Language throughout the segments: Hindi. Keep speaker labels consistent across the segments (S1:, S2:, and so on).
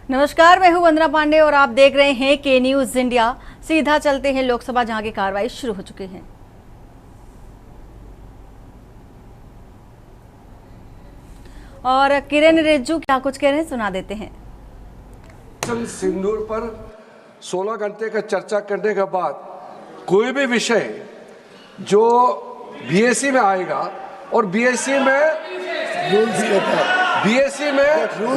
S1: नमस्कार, मैं हूं वंदना पांडे और आप देख रहे हैं के न्यूज इंडिया। सीधा चलते हैं लोकसभा, जहां की कार्रवाई शुरू हो चुकी है। और किरण रिजिजू क्या कुछ कह रहे हैं, सुना देते हैं।
S2: सिंदूर पर 16 घंटे का चर्चा करने के बाद कोई भी विषय जो बीएससी में आएगा और बीएससी में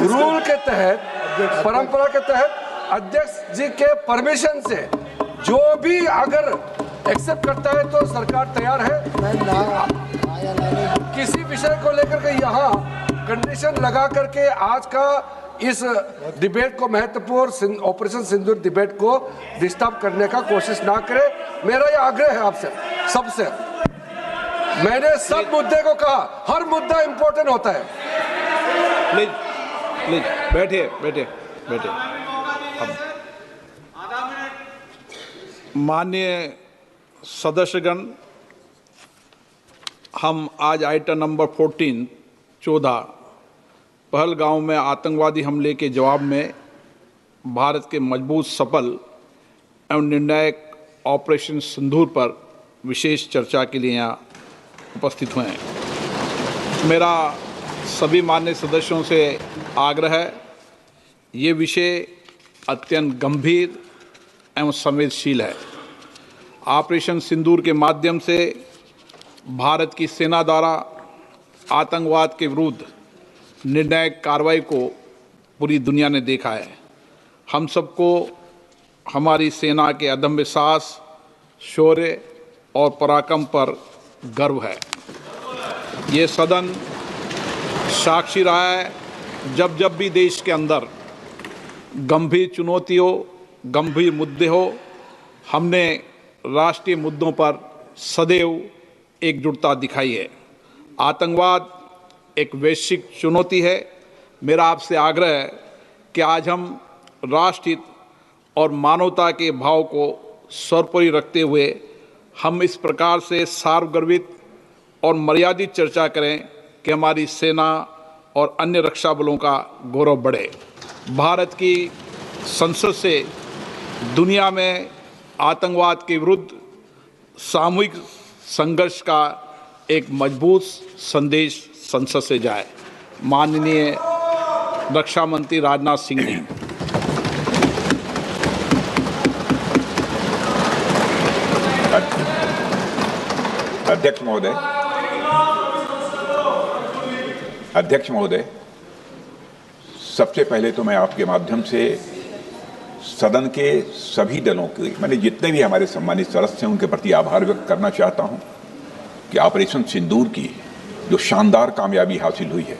S2: रूल के तहत, परंपरा के तहत अध्यक्ष जी के परमिशन से जो भी अगर एक्सेप्ट करता है तो सरकार तैयार है। किसी विषय को लेकर के यहाँ कंडीशन लगा करके आज का इस डिबेट को, महत्वपूर्ण ऑपरेशन सिंदूर डिबेट को डिस्टर्ब करने का कोशिश ना करे। मेरा यह आग्रह है आपसे सबसे। मैंने सब मुद्दे को कहा, हर मुद्दा इंपॉर्टेंट होता है।
S3: प्लीज बैठिए। माननीय सदस्यगण, हम आज आइटम नंबर 14 पहलगांव में आतंकवादी हमले के जवाब में भारत के मजबूत, सफल एवं निर्णायक ऑपरेशन सिंदूर पर विशेष चर्चा के लिए यहाँ उपस्थित हुए हैं। मेरा सभी माननीय सदस्यों से आग्रह है, ये विषय अत्यंत गंभीर एवं संवेदनशील है। ऑपरेशन सिंदूर के माध्यम से भारत की सेना द्वारा आतंकवाद के विरुद्ध निर्णायक कार्रवाई को पूरी दुनिया ने देखा है। हम सबको हमारी सेना के अदम्य साहस, शौर्य और पराक्रम पर गर्व है। ये सदन साक्षी रहा है, जब भी देश के अंदर गंभीर चुनौती हो, गंभीर मुद्दे हो, हमने राष्ट्रीय मुद्दों पर सदैव एकजुटता दिखाई है। आतंकवाद एक वैश्विक चुनौती है। मेरा आपसे आग्रह है कि आज हम राष्ट्रहित और मानवता के भाव को सर्वोपरि रखते हुए हम इस प्रकार से सार्वगर्भित और मर्यादित चर्चा करें कि हमारी सेना और अन्य रक्षा बलों का गौरव बढ़े। भारत की संसद से दुनिया में आतंकवाद के विरुद्ध सामूहिक संघर्ष का एक मजबूत संदेश संसद से जाए। माननीय रक्षा मंत्री राजनाथ सिंह जी।
S4: अध्यक्ष महोदय, सबसे पहले तो मैं आपके माध्यम से सदन के सभी दलों के, मैंने जितने भी हमारे सम्मानित सदस्य हैं, उनके प्रति आभार व्यक्त करना चाहता हूं कि ऑपरेशन सिंदूर की जो शानदार कामयाबी हासिल हुई है,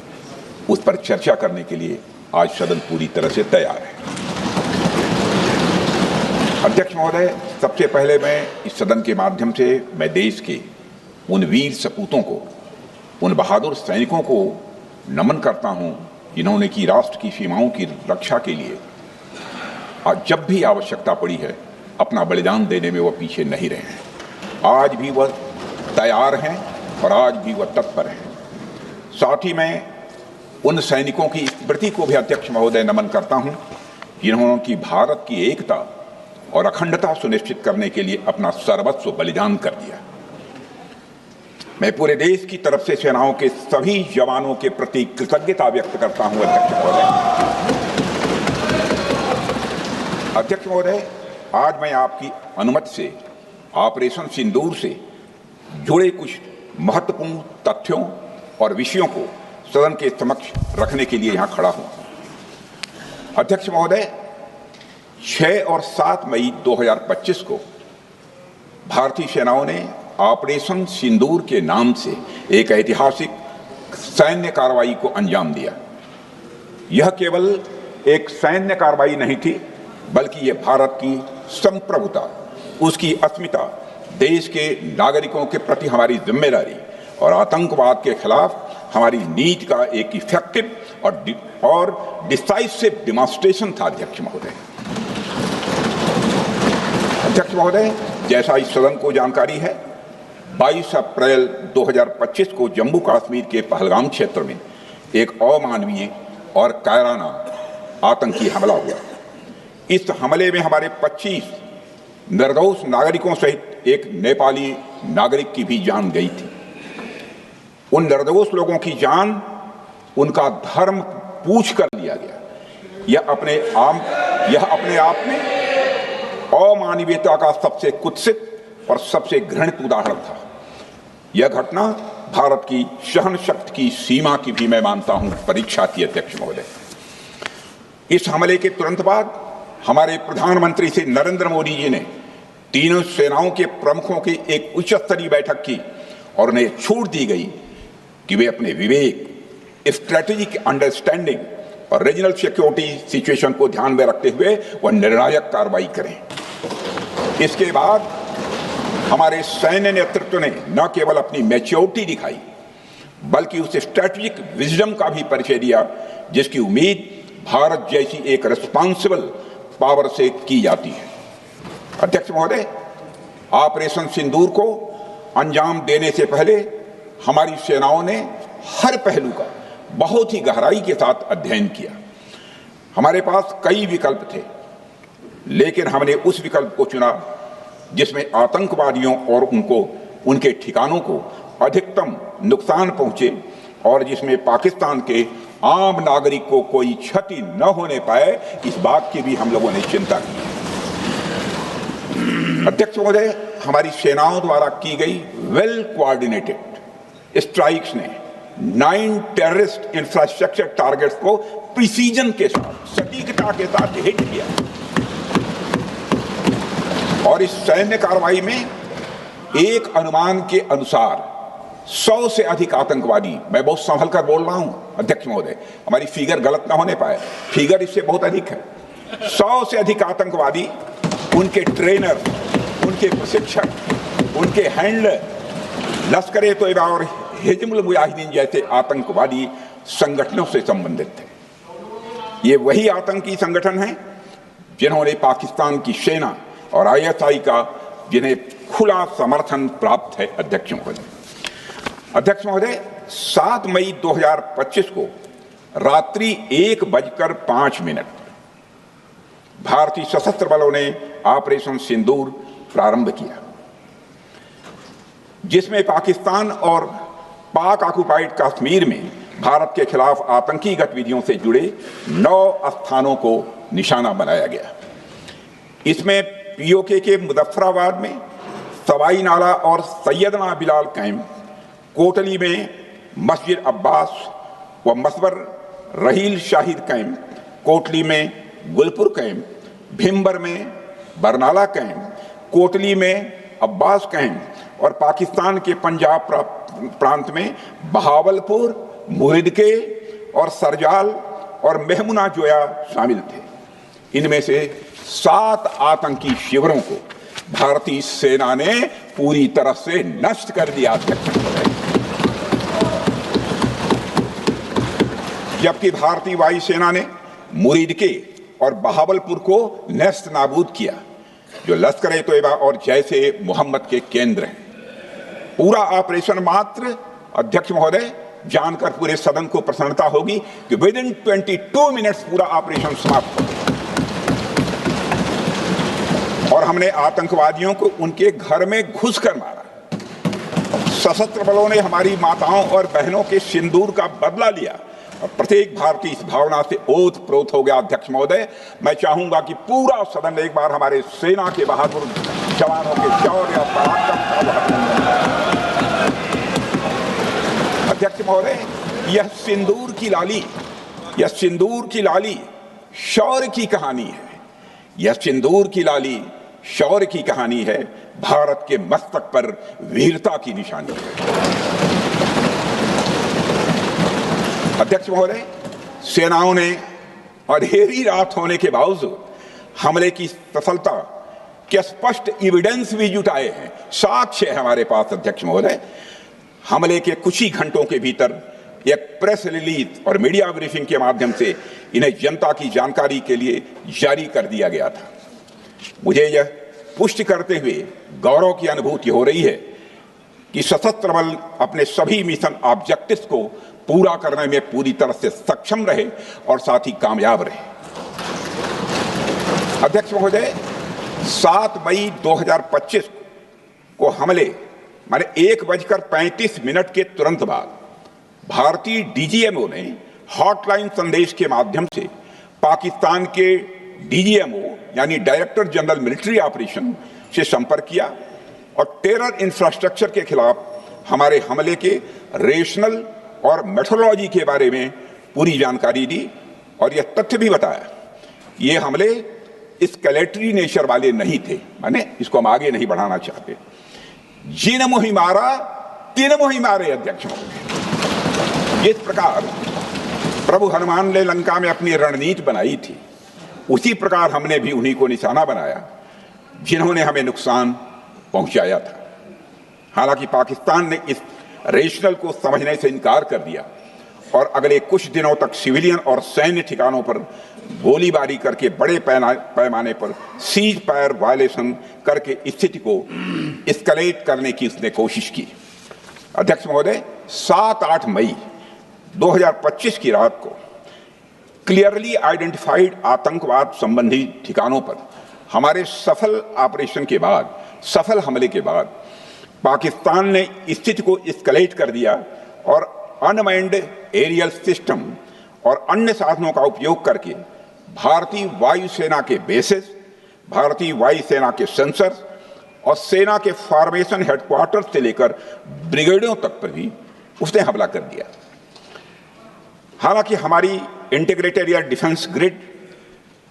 S4: उस पर चर्चा करने के लिए आज सदन पूरी तरह से तैयार है। अध्यक्ष महोदय, सबसे पहले मैं इस सदन के माध्यम से मैं देश के उन वीर सपूतों को, उन बहादुर सैनिकों को नमन करता हूं जिन्होंने की राष्ट्र की सीमाओं की रक्षा के लिए जब भी आवश्यकता पड़ी है अपना बलिदान देने में वह पीछे नहीं रहे हैं। आज भी वह तैयार हैं और आज भी वह तत्पर हैं। साथ ही मैं उन सैनिकों की स्मृति को भी अध्यक्ष महोदय नमन करता हूं जिन्होंने की भारत की एकता और अखंडता सुनिश्चित करने के लिए अपना सर्वस्व बलिदान कर दिया। मैं पूरे देश की तरफ से सेनाओं के सभी जवानों के प्रति कृतज्ञता व्यक्त करता हूं। अध्यक्ष महोदय, आज मैं आपकी अनुमति से ऑपरेशन सिंदूर से जुड़े कुछ महत्वपूर्ण तथ्यों और विषयों को सदन के समक्ष रखने के लिए यहां खड़ा हूं। अध्यक्ष महोदय, 6 और 7 मई 2025 को भारतीय सेनाओं ने ऑपरेशन सिंदूर के नाम से एक ऐतिहासिक सैन्य कार्रवाई को अंजाम दिया। यह केवल एक सैन्य कार्रवाई नहीं थी, बल्कि यह भारत की संप्रभुता, उसकी अस्मिता, देश के नागरिकों के प्रति हमारी जिम्मेदारी और आतंकवाद के खिलाफ हमारी नीति का एक इफेक्टिव और डिसाइसिव डिमॉन्स्ट्रेशन था। अध्यक्ष महोदय, जैसा इस सदन को जानकारी है, 22 अप्रैल 2025 को जम्मू कश्मीर के पहलगाम क्षेत्र में एक अमानवीय और कायराना आतंकी हमला हुआ। इस हमले में हमारे 25 निर्दोष नागरिकों सहित एक नेपाली नागरिक की भी जान गई थी। उन निर्दोष लोगों की जान उनका धर्म पूछ कर लिया गया। यह अपने आप में अमानवीयता का सबसे कुत्सित और सबसे घृणित उदाहरण था। यह घटना भारत की सहन शक्ति की सीमा की भी मैं मानता हूं परीक्षा थी। अध्यक्ष महोदय, इस हमले के तुरंत बाद हमारे प्रधानमंत्री श्री नरेंद्र मोदी जी ने तीनों सेनाओं के प्रमुखों की एक उच्च स्तरीय बैठक की और उन्हें छूट दी गई कि वे अपने विवेक, स्ट्रेटेजिक अंडरस्टैंडिंग और रीजनल सिक्योरिटी सिचुएशन को ध्यान में रखते हुए वह निर्णायक कार्रवाई करें। इसके बाद हमारे सैन्य नेतृत्व ने न केवल अपनी मैच्योरिटी दिखाई बल्कि उस स्ट्रेटेजिक विजडम का भी परिचय दिया जिसकी उम्मीद भारत जैसी एक रिस्पॉन्सिबल पावर से की जाती है। अध्यक्ष महोदय, ऑपरेशन सिंदूर को अंजाम देने से पहले हमारी सेनाओं ने हर पहलू का बहुत ही गहराई के साथ अध्ययन किया। हमारे पास कई विकल्प थे, लेकिन हमने उस विकल्प को चुना जिसमें आतंकवादियों और उनके ठिकानों को अधिकतम नुकसान पहुंचे और जिसमें पाकिस्तान के आम नागरिक को कोई क्षति न होने पाए, इस बात की भी हम लोगों ने चिंता की। अध्यक्ष महोदय, हमारी सेनाओं द्वारा की गई वेल कोऑर्डिनेटेड स्ट्राइक्स ने 9 टेररिस्ट इंफ्रास्ट्रक्चर टारगेट्स को प्रिसीजन के साथ, सटीकता के साथ हिट किया और इस सैन्य कार्रवाई में एक अनुमान के अनुसार 100 से अधिक आतंकवादी, मैं बहुत संभल कर बोल रहा हूं अध्यक्ष महोदय, हमारी फिगर गलत ना होने पाए, फिगर इससे बहुत अधिक है। 100 से अधिक आतंकवादी, उनके ट्रेनर, उनके प्रशिक्षक, उनके हैंडलर, लश्कर-ए तोयबा और हिजबुल मुजाहिदीन जैसे आतंकवादी संगठनों से संबंधित थे। ये वही आतंकी संगठन हैं जिन्होंने पाकिस्तान की सेना और ISI का जिन्हें खुला समर्थन प्राप्त है। अध्यक्ष महोदय, 7 मई 2025 को रात्रि 1:05 भारतीय सशस्त्र बलों ने ऑपरेशन सिंदूर प्रारंभ किया, जिसमें पाकिस्तान और पाक ऑक्युपाइड कश्मीर में भारत के खिलाफ आतंकी गतिविधियों से जुड़े 9 स्थानों को निशाना बनाया गया। इसमें POK के मुजफ्फराबाद में सवाई नाला और सैयदना बिलाल कैंप, कोटली में मस्जिद अब्बास व मसवर रहील शाहिद कैंप, कोटली में गुलपुर कैंप, भिम्बर में बरनाला कैंप, कोटली में अब्बास कैंप और पाकिस्तान के पंजाब प्रांत में बहावलपुर, मुहिदके और सरजाल और मेहमुना जोया शामिल थे। इनमें से 7 आतंकी शिविरों को भारतीय सेना ने पूरी तरह से नष्ट कर दिया, जबकि भारतीय वायुसेना ने मुरीदके और बहावलपुर को नेस्त नाबूद किया, जो लश्कर-ए तोयबा और जैशे मोहम्मद के केंद्र हैं। पूरा ऑपरेशन मात्र, अध्यक्ष महोदय, जानकर पूरे सदन को प्रसन्नता होगी कि विदिन 22 मिनट्स पूरा ऑपरेशन समाप्त हो गया और हमने आतंकवादियों को उनके घर में घुसकर मारा। सशस्त्र बलों ने हमारी माताओं और बहनों के सिंदूर का बदला लिया और प्रत्येक भारतीय इस भावना से ओत-प्रोत हो गया। अध्यक्ष महोदय, मैं चाहूंगा कि पूरा सदन एक बार हमारे सेना के बहादुर जवानों के शौर्य और पराक्रम का। अध्यक्ष महोदय, यह सिंदूर की लाली शौर्य की कहानी है। यह सिंदूर की लाली शौर्य की कहानी है, भारत के मस्तक पर वीरता की निशानी है। अध्यक्ष महोदय, सेनाओं ने अंधेरी रात होने के बावजूद हमले की सफलता के स्पष्ट एविडेंस भी जुटाए हैं, साक्ष्य है हमारे पास। अध्यक्ष महोदय, हमले के कुछ ही घंटों के भीतर एक प्रेस रिलीज और मीडिया ब्रीफिंग के माध्यम से इन्हें जनता की जानकारी के लिए जारी कर दिया गया था। मुझे यह पुष्टि करते हुए गौरव की अनुभूति हो रही है कि सशस्त्र बल अपने सभी मिशन ऑब्जेक्टिव्स को पूरा करने में पूरी तरह से सक्षम रहे और साथ ही कामयाब रहे। अध्यक्ष महोदय, 7 मई 2025 को हमले माने 1:35 के तुरंत बाद भारतीय डीजीएमओ ने हॉटलाइन संदेश के माध्यम से पाकिस्तान के डीजीएमओ यानी डायरेक्टर जनरल मिलिट्री ऑपरेशन से संपर्क किया और टेरर इंफ्रास्ट्रक्चर के खिलाफ हमारे हमले के रेशनल और मेथोडोलॉजी के बारे में पूरी जानकारी दी और यह तथ्य भी बताया ये हमले एस्केलेटरी नेचर वाले नहीं थे, माने इसको हम आगे नहीं बढ़ाना चाहते। जिन मुहि मारा तीन मुहि मारे। अध्यक्ष महोदय, जिस प्रकार प्रभु हनुमान ने लंका में अपनी रणनीति बनाई थी उसी प्रकार हमने भी उन्हीं को निशाना बनाया जिन्होंने हमें नुकसान पहुंचाया था। हालांकि पाकिस्तान ने इस रेशनल को समझने से इनकार कर दिया और अगले कुछ दिनों तक सिविलियन और सैन्य ठिकानों पर गोलीबारी करके बड़े पैमाने पर सीज फायर वायलेशन करके स्थिति को एस्केलेट करने की उसने कोशिश की। अध्यक्ष महोदय, 7-8 मई 2025 की रात को क्लियरली आइडेंटिफाइड आतंकवाद संबंधी ठिकानों पर हमारे सफल ऑपरेशन के बाद, सफल हमले के बाद पाकिस्तान ने स्थिति को एस्केलेट कर दिया और अनमैन्ड एरियल सिस्टम और अन्य साधनों का उपयोग करके भारतीय वायुसेना के बेसेस, भारतीय वायुसेना के सेंसर्स और सेना के फॉर्मेशन हेडक्वार्टर से लेकर ब्रिगेडों तक पर भी उसने हमला कर दिया। हालांकि हमारी इंटीग्रेटेड एयर डिफेंस ग्रिड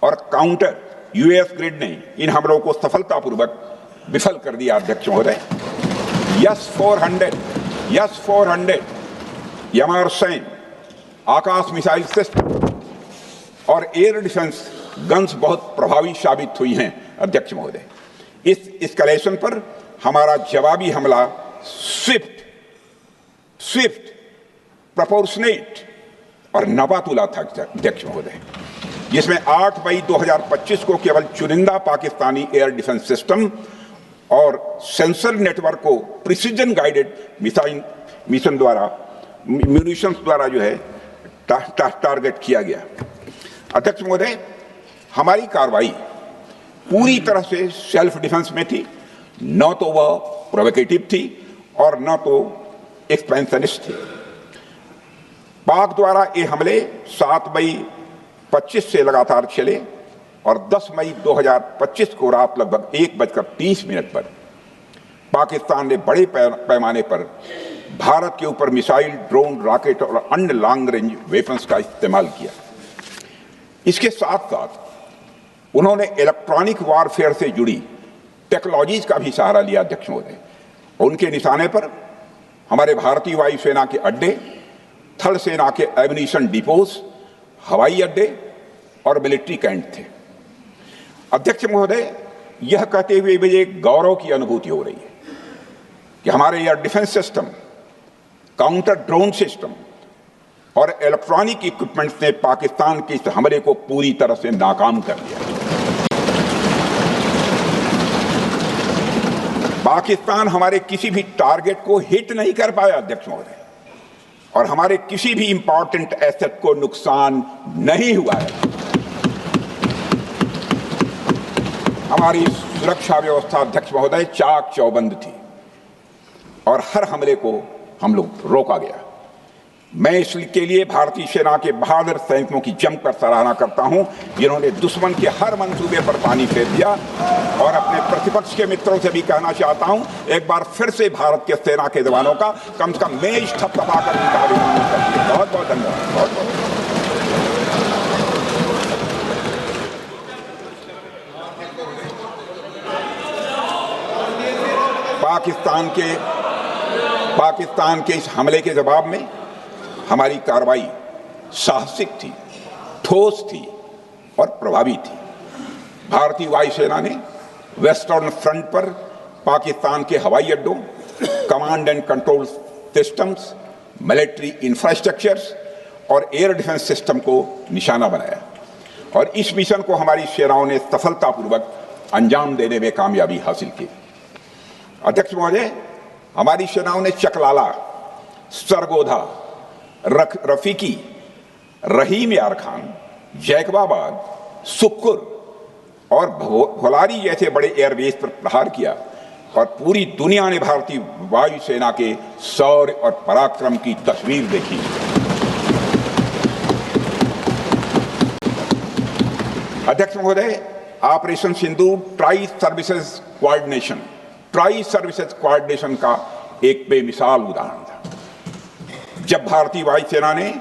S4: और काउंटर यूएस ग्रिड ने इन हमलों को सफलतापूर्वक विफल कर दिया। अध्यक्ष महोदय, यस 400 यमारसैन आकाश मिसाइल सिस्टम और एयर डिफेंस गन्स बहुत प्रभावी साबित हुई हैं। अध्यक्ष महोदय, इस एस्केलेशन पर हमारा जवाबी हमला स्विफ्ट, प्रोपोर्शनेट और नबातुला था। अध्यक्ष महोदय, जिसमें 8 मई 2025 को केवल चुनिंदा पाकिस्तानी एयर डिफेंस सिस्टम और सेंसर नेटवर्क को प्रिसीजन गाइडेड मिशन द्वारा म्यूनिशंस द्वारा जो है टारगेट किया गया। अध्यक्ष महोदय, हमारी कार्रवाई पूरी तरह से सेल्फ डिफेंस में थी, न तो वह प्रोवोकेटिव थी और न तो एक्सपेंशनिस्ट थी। पाक द्वारा ये हमले 7 मई 25 से लगातार चले और 10 मई 2025 को रात लगभग 1:30 पर पाकिस्तान ने बड़े पैमाने पर भारत के ऊपर मिसाइल, ड्रोन, रॉकेट और अन्य लॉन्ग रेंज वेपन्स का इस्तेमाल किया। इसके साथ साथ उन्होंने इलेक्ट्रॉनिक वारफेयर से जुड़ी टेक्नोलॉजीज का भी सहारा लिया। अध्यक्ष महोदय, उनके निशाने पर हमारे भारतीय वायुसेना के अड्डे, थल सेना के एम्यूनिशन डिपोज, हवाई अड्डे और मिलिट्री कैंट थे। अध्यक्ष महोदय, यह कहते हुए मुझे गौरव की अनुभूति हो रही है कि हमारे air defence system, counter drone system और इलेक्ट्रॉनिक इक्विपमेंट्स ने पाकिस्तान के इस हमले को पूरी तरह से नाकाम कर दिया। पाकिस्तान हमारे किसी भी टारगेट को हिट नहीं कर पाया। अध्यक्ष महोदय, और हमारे किसी भी इंपॉर्टेंट एसेट को नुकसान नहीं हुआ है। हमारी सुरक्षा व्यवस्था अध्यक्ष महोदय चाक चौबंद थी और हर हमले को हम लोग रोका गया। मैं इसके लिए भारतीय सेना के बहादुर सैनिकों की जमकर सराहना करता हूं, जिन्होंने दुश्मन के हर मंसूबे पर पानी फेर दिया। और अपने प्रतिपक्ष के मित्रों से भी कहना चाहता हूं, एक बार फिर से भारत के सेना के जवानों का कम से कम मेज थपथपाकर उनका अभिनंदन करते। बहुत बहुत धन्यवाद। बहुत बहुत पाकिस्तान के इस हमले के जवाब में हमारी कार्रवाई साहसिक थी, ठोस थी और प्रभावी थी। भारतीय वायुसेना ने वेस्टर्न फ्रंट पर पाकिस्तान के हवाई अड्डों, command and control systems, military infrastructures और एयर डिफेंस सिस्टम को निशाना बनाया और इस मिशन को हमारी सेनाओं ने सफलतापूर्वक अंजाम देने में कामयाबी हासिल की। अध्यक्ष महोदय, हमारी सेनाओं ने चकलाला, सरगोधा, रफीकी, रहीम यार खान, जैकबाबाद, सुक्कुर, और भोलारी जैसे बड़े एयरबेस पर प्रहार किया और पूरी दुनिया ने भारतीय वायुसेना के शौर्य और पराक्रम की तस्वीर देखी। अध्यक्ष महोदय, ऑपरेशन सिंदूर ट्राई सर्विसेज कोऑर्डिनेशन का एक बेमिसाल उदाहरण था। जब भारतीय वायुसेना ने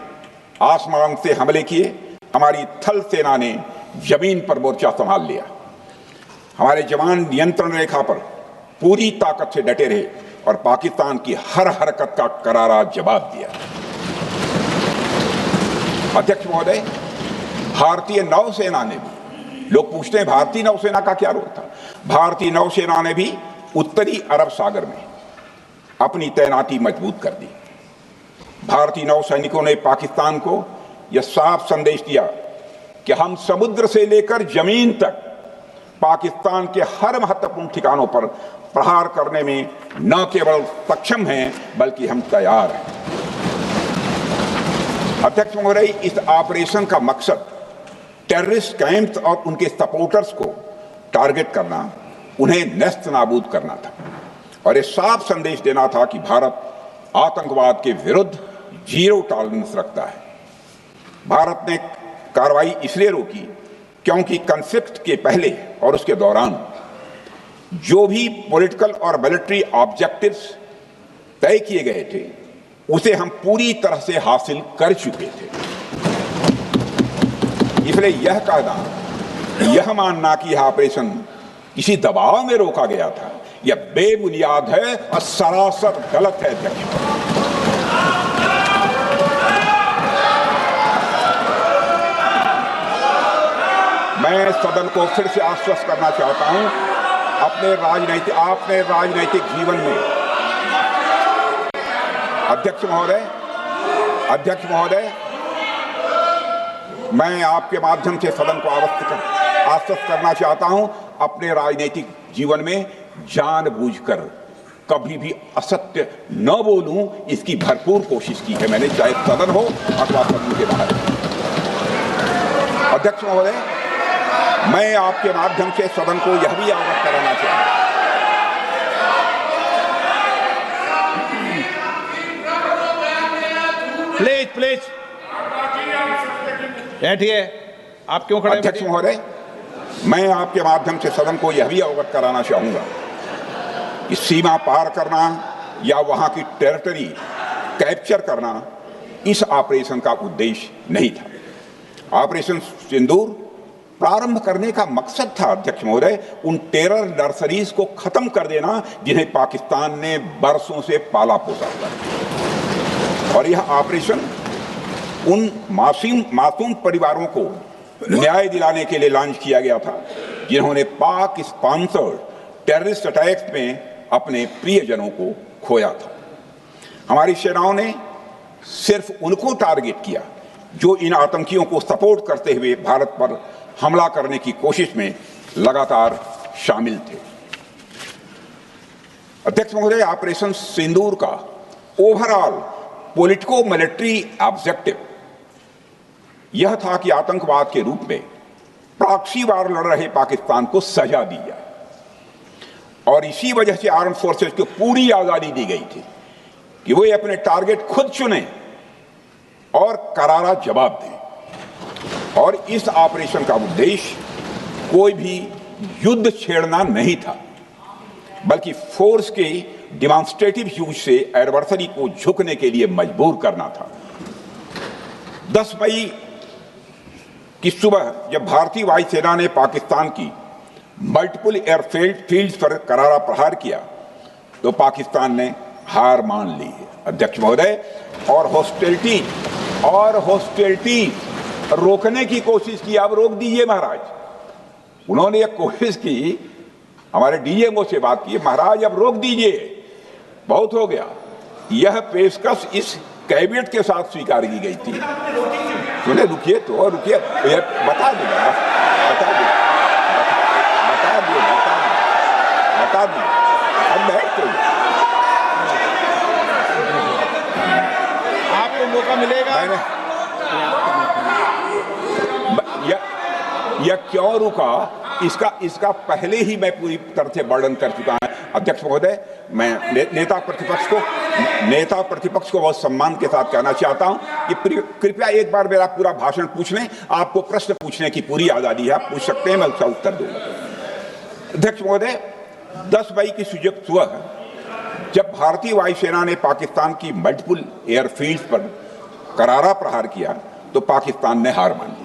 S4: आसमान से हमले किए, हमारी थल सेना ने जमीन पर मोर्चा संभाल लिया। हमारे जवान नियंत्रण रेखा पर पूरी ताकत से डटे रहे और पाकिस्तान की हर हरकत का करारा जवाब दिया। अध्यक्ष महोदय, भारतीय नौसेना ने भी, लोग पूछते हैं भारतीय नौसेना का क्या रोल था, भारतीय नौसेना ने भी उत्तरी अरब सागर में अपनी तैनाती मजबूत कर दी। भारतीय नौसैनिकों ने पाकिस्तान को यह साफ संदेश दिया कि हम समुद्र से लेकर जमीन तक पाकिस्तान के हर महत्वपूर्ण ठिकानों पर प्रहार करने में न केवल सक्षम हैं बल्कि हम तैयार हैं। अध्यक्ष महोदय, इस ऑपरेशन का मकसद टेररिस्ट कैंप्स और उनके सपोर्टर्स को टारगेट करना, उन्हें नेस्त नाबूद करना था और यह साफ संदेश देना था कि भारत आतंकवाद के विरुद्ध जीरो टॉलरेंस रखता है। भारत ने कार्रवाई इसलिए रोकी क्योंकि कॉन्फ्लिक्ट के पहले और उसके दौरान जो भी पॉलिटिकल और मिलिट्री ऑब्जेक्टिव्स तय किए गए थे उसे हम पूरी तरह से हासिल कर चुके थे। इसलिए यह कहना, यह मानना कि यह ऑपरेशन किसी दबाव में रोका गया था, यह बेबुनियाद है और सरासर गलत है। अध्यक्ष, मैं सदन को फिर से आश्वस्त करना चाहता हूं, अपने राजनीतिक जीवन में अध्यक्ष महोदय, मैं आपके माध्यम से सदन को आश्वस्त करना चाहता हूं, अपने राजनीतिक जीवन में जानबूझकर कभी भी असत्य न बोलूं, इसकी भरपूर कोशिश की है मैंने, चाहे सदन हो अथवा सदन के बाहर। अध्यक्ष महोदय, मैं आपके माध्यम से सदन को यह भी अवगत कराना चाहता हूं,
S3: प्लीज बैठिए। आप क्यों खड़े?
S4: अध्यक्ष महोदय, मैं आपके माध्यम से सदन को यह भी अवगत कराना चाहूंगा कि सीमा पार करना या वहां की टेरिटरी कैप्चर करना इस ऑपरेशन का उद्देश्य नहीं था। ऑपरेशन सिंदूर प्रारंभ करने का मकसद था अध्यक्ष महोदय, उन टेरर नर्सरीज को खत्म कर देना जिन्हें पाकिस्तान ने बरसों से पाला पोसा था। और यह ऑपरेशन उन मासूम परिवारों को न्याय दिलाने के लिए लॉन्च किया गया था जिन्होंने पाक स्पॉन्सर्ड टेररिस्ट अटैक्स में अपने प्रियजनों को खोया था। हमारी सेनाओं ने सिर्फ उनको टारगेट किया जो इन आतंकियों को सपोर्ट करते हुए भारत पर हमला करने की कोशिश में लगातार शामिल थे। अध्यक्ष महोदय, ऑपरेशन सिंदूर का ओवरऑल पॉलिटिको मिलिट्री ऑब्जेक्टिव यह था कि आतंकवाद के रूप में प्रॉक्सी वार लड़ रहे पाकिस्तान को सजा दी जाए और इसी वजह से आर्म फोर्सेस को पूरी आजादी दी गई थी कि वे अपने टारगेट खुद चुने और करारा जवाब दें। और इस ऑपरेशन का उद्देश्य कोई भी युद्ध छेड़ना नहीं था, बल्कि फोर्स के डिमॉन्स्ट्रेटिव यूज से एडवर्सरी को झुकने के लिए मजबूर करना था। 10 मई की सुबह जब भारतीय वायुसेना ने पाकिस्तान की मल्टीपल एयरफील्ड्स पर करारा प्रहार किया तो पाकिस्तान ने हार मान ली है अध्यक्ष महोदय, और हॉस्टिलिटी रोकने की कोशिश की। अब रोक दीजिए महाराज। उन्होंने एक कोशिश की, हमारे डीएमओ से बात की, महाराज अब रोक दीजिए, बहुत हो गया। यह पेशकश इस कैबिनेट के साथ स्वीकार की गई थी। सुने, रुकिए तो रुकिए, बता दो अब बैठ तो
S3: आपको मौका मिलेगा।
S4: यह क्यों रुका इसका पहले ही मैं पूरी तरह से वर्णन कर चुका हूं। अध्यक्ष महोदय, मैं नेता प्रतिपक्ष को बहुत सम्मान के साथ कहना चाहता हूं कि कृपया एक बार मेरा पूरा भाषण पूछ लें। आपको प्रश्न पूछने की पूरी आजादी है, आप पूछ सकते हैं, मैं उसका उत्तर दूंगा। अध्यक्ष महोदय, 10 मई की सुबह जब भारतीय वायुसेना ने पाकिस्तान की मल्टीपल एयरफील्ड्स पर करारा प्रहार किया तो पाकिस्तान ने हार मान ली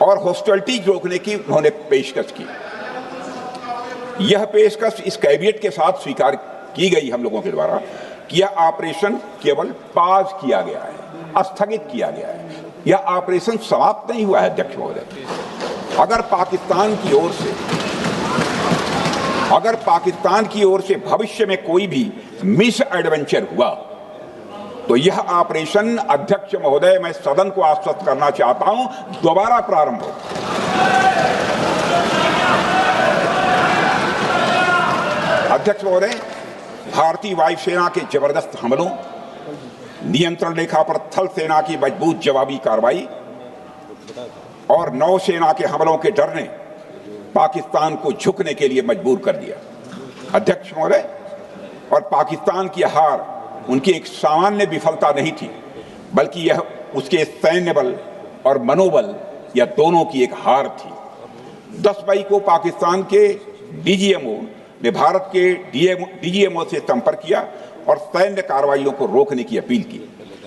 S4: और हॉस्टिलिटी रोकने की उन्होंने पेशकश की। यह पेशकश इस कैबिनेट के साथ स्वीकार की गई हम लोगों के द्वारा कि यह ऑपरेशन केवल पाज किया गया है, स्थगित किया गया है, यह ऑपरेशन समाप्त नहीं हुआ है। अध्यक्ष महोदय, अगर पाकिस्तान की ओर से भविष्य में कोई भी मिस एडवेंचर हुआ तो यह ऑपरेशन, अध्यक्ष महोदय, मैं सदन को आश्वस्त करना चाहता हूं, दोबारा प्रारंभ हो। अध्यक्ष महोदय, भारतीय वायुसेना के जबरदस्त हमलों, नियंत्रण रेखा पर थल सेना की मजबूत जवाबी कार्रवाई और नौसेना के हमलों के डर ने पाकिस्तान को झुकने के लिए मजबूर कर दिया। अध्यक्ष महोदय, और पाकिस्तान की हार उनकी एक सामान्य विफलता नहीं थी, बल्कि यह उसके सैन्य बल और मनोबल या दोनों की एक हार थी। 10 मई को पाकिस्तान के डीजीएमओ ने भारत के डीजीएमओ से संपर्क किया और सैन्य कार्रवाइयों को रोकने की अपील की।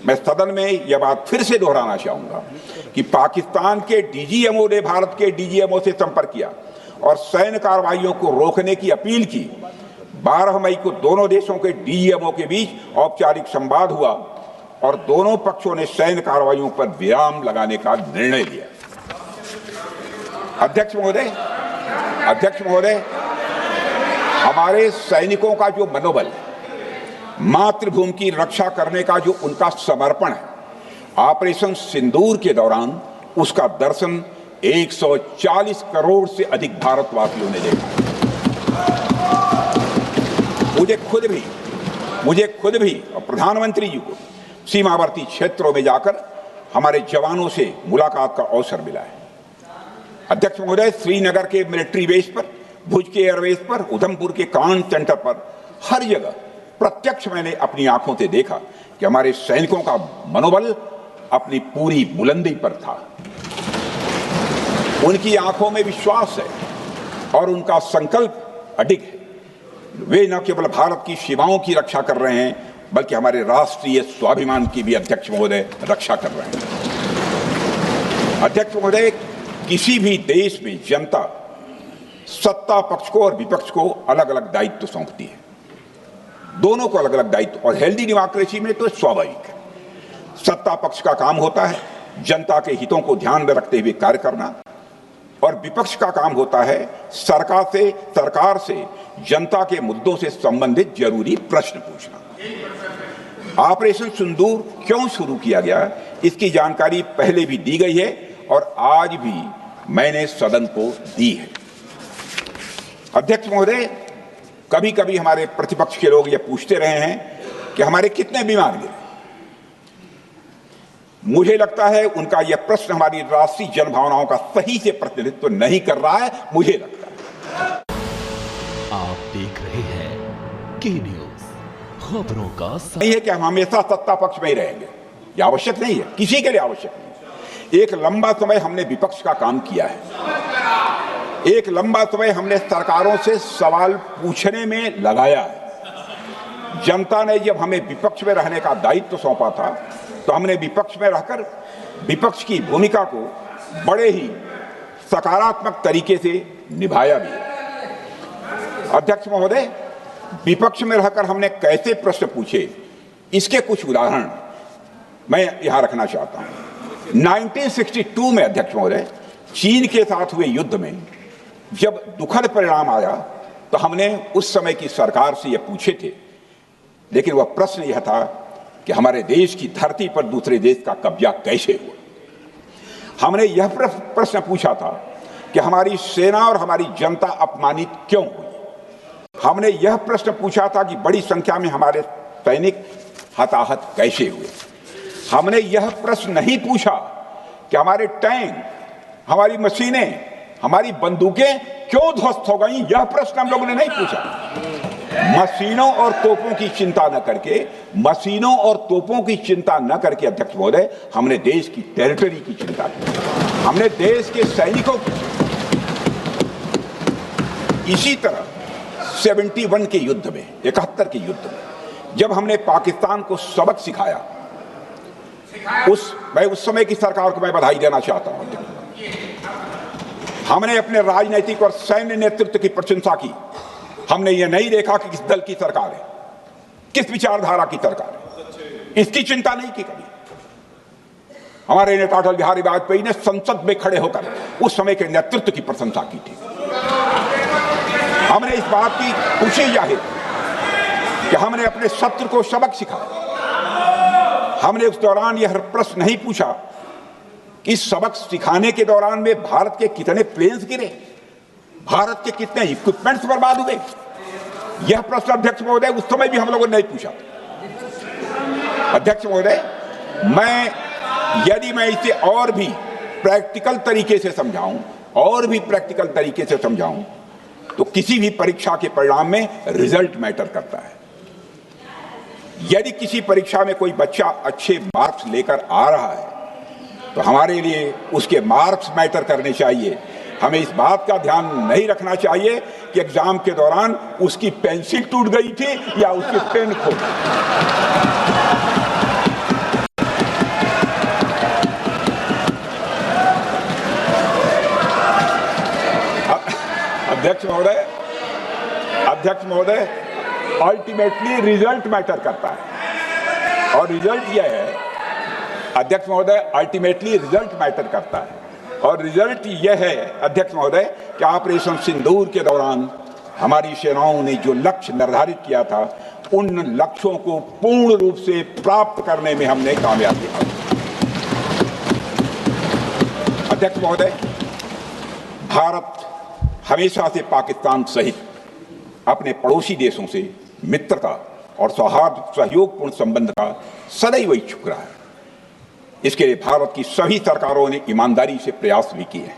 S4: मैं सदन में यह बात फिर से दोहराना चाहूंगा कि पाकिस्तान के डीजीएमओ ने भारत के डीजीएमओ से संपर्क किया और सैन्य कार्रवाइयों को रोकने की अपील की। 12 मई को दोनों देशों के डीजीएमओ के बीच औपचारिक संवाद हुआ और दोनों पक्षों ने सैन्य कार्रवाइयों पर विराम लगाने का निर्णय लिया। अध्यक्ष महोदय, हमारे सैनिकों का जो मनोबल, मातृभूमि की रक्षा करने का जो उनका समर्पण है, ऑपरेशन सिंदूर के दौरान उसका दर्शन 140 करोड़ से अधिक भारतवासियों ने देखा। मुझे खुद भी और प्रधानमंत्री जी को सीमावर्ती क्षेत्रों में जाकर हमारे जवानों से मुलाकात का अवसर मिला है। अध्यक्ष महोदय, श्रीनगर के मिलिट्री बेस पर, भुज के एयरबेस पर, उधमपुर के कमांड सेंटर पर, हर जगह प्रत्यक्ष मैंने अपनी आंखों से देखा कि हमारे सैनिकों का मनोबल अपनी पूरी बुलंदी पर था। उनकी आंखों में विश्वास है और उनका संकल्प अडिग है। वे न केवल भारत की सीमाओं की रक्षा कर रहे हैं, बल्कि हमारे राष्ट्रीय स्वाभिमान की भी, अध्यक्ष महोदय, रक्षा कर रहे हैं। अध्यक्ष महोदय, किसी भी देश में जनता सत्ता पक्ष को और विपक्ष को अलग अलग दायित्व सौंपती है, दोनों को अलग अलग दायित्व, और हेल्दी डेमोक्रेसी में तो स्वाभाविक है। सत्ता पक्ष का काम होता है जनता के हितों को ध्यान में रखते हुए कार्य करना, और विपक्ष का काम होता है सरकार से जनता के मुद्दों से संबंधित जरूरी प्रश्न पूछना। ऑपरेशन सिंदूर क्यों शुरू किया गया, इसकी जानकारी पहले भी दी गई है और आज भी मैंने सदन को दी है। अध्यक्ष महोदय, कभी कभी हमारे प्रतिपक्ष के लोग ये पूछते रहे हैं कि हमारे कितने विमान गिरे। मुझे लगता है उनका यह प्रश्न हमारी राष्ट्रीय जनभावनाओं का सही से प्रतिनिधित्व नहीं कर रहा है, मुझे लगता है।
S5: आप देख रहे हैं के न्यूज, खबरों का
S4: नहीं है कि हम हमेशा सत्ता पक्ष में ही रहेंगे, यह आवश्यक नहीं है, किसी के लिए आवश्यक नहीं। एक लंबा समय हमने विपक्ष का काम किया है, एक लंबा समय हमने सरकारों से सवाल पूछने में लगाया है। जनता ने जब हमें विपक्ष में रहने का दायित्व सौंपा था तो हमने विपक्ष में रहकर विपक्ष की भूमिका को बड़े ही सकारात्मक तरीके से निभाया भी। अध्यक्ष महोदय, विपक्ष में रहकर हमने कैसे प्रश्न पूछे, इसके कुछ उदाहरण मैं यहां रखना चाहता हूं। 1962 में अध्यक्ष महोदय, चीन के साथ हुए युद्ध में जब दुखद परिणाम आया तो हमने उस समय की सरकार से यह पूछे थे, लेकिन वह प्रश्न यह था कि हमारे देश की धरती पर दूसरे देश का कब्जा कैसे हुआ। हमने यह प्रश्न पूछा था कि हमारी सेना और हमारी जनता अपमानित क्यों हुई। हमने यह प्रश्न पूछा था कि बड़ी संख्या में हमारे सैनिक हताहत कैसे हुए। हमने यह प्रश्न नहीं पूछा कि हमारे टैंक, हमारी मशीनें, हमारी बंदूकें क्यों ध्वस्त हो गई, यह प्रश्न हम लोगों ने नहीं पूछा। मशीनों और तोपों की चिंता न करके, मशीनों और तोपों की चिंता न करके अध्यक्ष महोदय, हमने देश की टेरिटरी की चिंता की, हमने देश के सैनिकों की। इसी तरह 71 के युद्ध में, 71 के युद्ध में जब हमने पाकिस्तान को सबक सिखाया, मैं उस समय की सरकार को मैं बधाई देना चाहता हूं। हमने अपने राजनीतिक और सैन्य नेतृत्व की प्रशंसा की। हमने ये नहीं देखा कि किस दल की सरकार है, किस विचारधारा की सरकार है, इसकी चिंता नहीं की कभी। हमारे नेता अटल बिहारी वाजपेयी ने संसद में खड़े होकर उस समय के नेतृत्व की प्रशंसा की थी। हमने इस बात की खुशी जाहिर कि हमने अपने शत्रु को सबक सिखाया। हमने उस दौरान यह प्रश्न नहीं पूछा कि इस सबक सिखाने के दौरान में भारत के कितने प्लेन्स गिरे, भारत के कितने इक्विपमेंट्स बर्बाद हुए। यह प्रश्न अध्यक्ष महोदय उस समय भी हम लोगों ने नहीं पूछा। अध्यक्ष महोदय, यदि मैं इसे और भी प्रैक्टिकल तरीके से समझाऊं, तो किसी भी परीक्षा के परिणाम में रिजल्ट मैटर करता है। यदि किसी परीक्षा में कोई बच्चा अच्छे मार्क्स लेकर आ रहा है तो हमारे लिए उसके मार्क्स मैटर करने चाहिए। हमें इस बात का ध्यान नहीं रखना चाहिए कि एग्जाम के दौरान उसकी पेंसिल टूट गई थी या उसकी पेन खो गई। अध्यक्ष महोदय, अल्टीमेटली रिजल्ट मैटर करता है और रिजल्ट यह है, अध्यक्ष महोदय, अल्टीमेटली रिजल्ट मैटर करता है और रिजल्ट यह है अध्यक्ष महोदय कि ऑपरेशन सिंदूर के दौरान हमारी सेनाओं ने जो लक्ष्य निर्धारित किया था, उन लक्ष्यों को पूर्ण रूप से प्राप्त करने में हमने कामयाबी हासिल की। अध्यक्ष महोदय, भारत हमेशा से पाकिस्तान सहित अपने पड़ोसी देशों से मित्रता और सौहार्द सहयोगपूर्ण संबंध का सदैव इच्छुक रहा है। इसके लिए भारत की सभी सरकारों ने ईमानदारी से प्रयास भी किए हैं।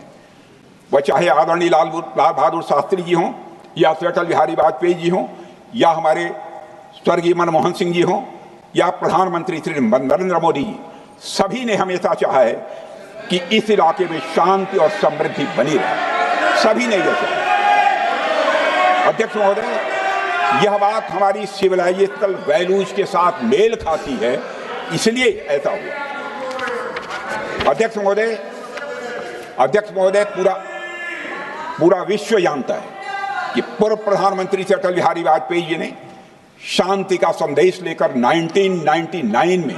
S4: वह चाहे आदरणीय लाल बहादुर शास्त्री जी हों या अटल बिहारी वाजपेयी जी हों या हमारे स्वर्गीय मनमोहन सिंह जी हों या प्रधानमंत्री श्री नरेंद्र मोदी जी, सभी ने हमेशा चाहा है कि इस इलाके में शांति और समृद्धि बनी रहे। सभी ने यह चाहा। अध्यक्ष महोदय, यह बात हमारी सिविलाइजेशनल वैल्यूज के साथ मेल खाती है, इसलिए ऐसा हुआ। अध्यक्ष महोदय, पूरा विश्व जानता है कि पूर्व प्रधानमंत्री से अटल बिहारी वाजपेयी जी ने शांति का संदेश लेकर 1999 में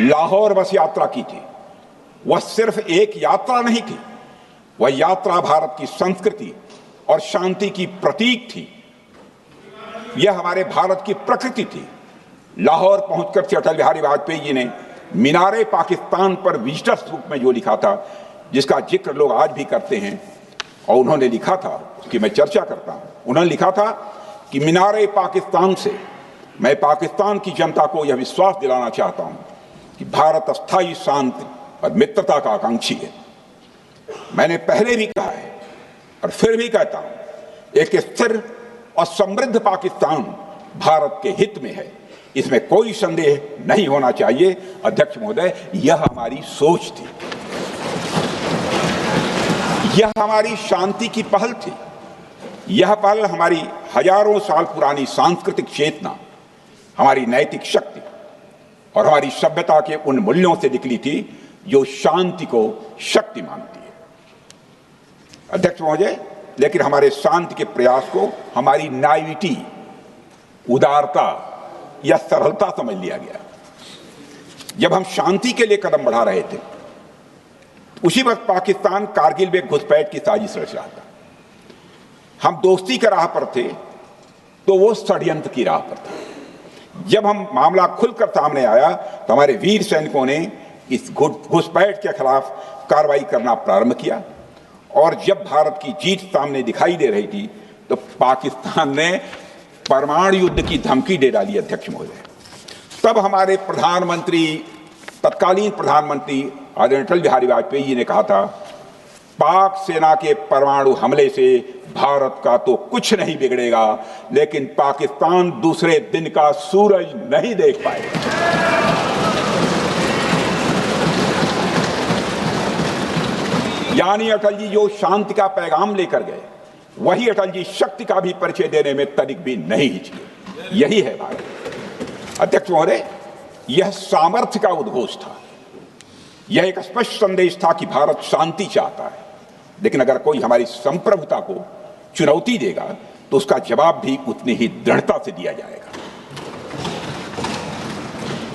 S4: लाहौर बस यात्रा की थी। वह सिर्फ एक यात्रा नहीं थी, वह यात्रा भारत की संस्कृति और शांति की प्रतीक थी। यह हमारे भारत की प्रकृति थी। लाहौर पहुंचकर से अटल बिहारी वाजपेयी जी ने मीनारे पाकिस्तान पर विजिटर्स बुक में जो लिखा था, जिसका जिक्र लोग आज भी करते हैं, और उन्होंने लिखा था, उसकी मैं चर्चा करता हूं। उन्होंने लिखा था कि मीनारे पाकिस्तान से मैं पाकिस्तान की जनता को यह विश्वास दिलाना चाहता हूं कि भारत अस्थायी शांति और मित्रता का आकांक्षी है। मैंने पहले भी कहा है और फिर भी कहता हूं, एक स्थिर और समृद्ध पाकिस्तान भारत के हित में है, इसमें कोई संदेह नहीं होना चाहिए। अध्यक्ष महोदय, यह हमारी सोच थी, यह हमारी शांति की पहल थी। यह पहल हमारी हजारों साल पुरानी सांस्कृतिक चेतना, हमारी नैतिक शक्ति और हमारी सभ्यता के उन मूल्यों से निकली थी जो शांति को शक्ति मानती है। अध्यक्ष महोदय, लेकिन हमारे शांति के प्रयास को हमारी नाइविटी, उदारता या सरलता समझ लिया गया। जब हम शांति के लिए कदम बढ़ा रहे थे, उसी वक्त पाकिस्तान कारगिल में घुसपैठ की साजिश रच रहा था। हम दोस्ती की राह पर थे तो वो षड्यंत्र की राह पर था। जब हम मामला खुलकर सामने आया तो हमारे वीर सैनिकों ने इस घुसपैठ के खिलाफ कार्रवाई करना प्रारंभ किया, और जब भारत की जीत सामने दिखाई दे रही थी तो पाकिस्तान ने परमाणु युद्ध की धमकी दे डाली। अध्यक्ष महोदय, तब हमारे तत्कालीन प्रधानमंत्री आदरणीय अटल बिहारी वाजपेयी जी ने कहा था पाक सेना के परमाणु हमले से भारत का तो कुछ नहीं बिगड़ेगा, लेकिन पाकिस्तान दूसरे दिन का सूरज नहीं देख पाएगा। यानी अटल जी जो शांति का पैगाम लेकर गए, वही अटल जी शक्ति का भी परिचय देने में तनिक भी नहीं हिचके। यही है भारत। अध्यक्ष महोदय, यह सामर्थ्य का उद्घोष था। यह एक स्पष्ट संदेश था कि भारत शांति चाहता है, लेकिन अगर कोई हमारी संप्रभुता को चुनौती देगा तो उसका जवाब भी उतनी ही दृढ़ता से दिया जाएगा।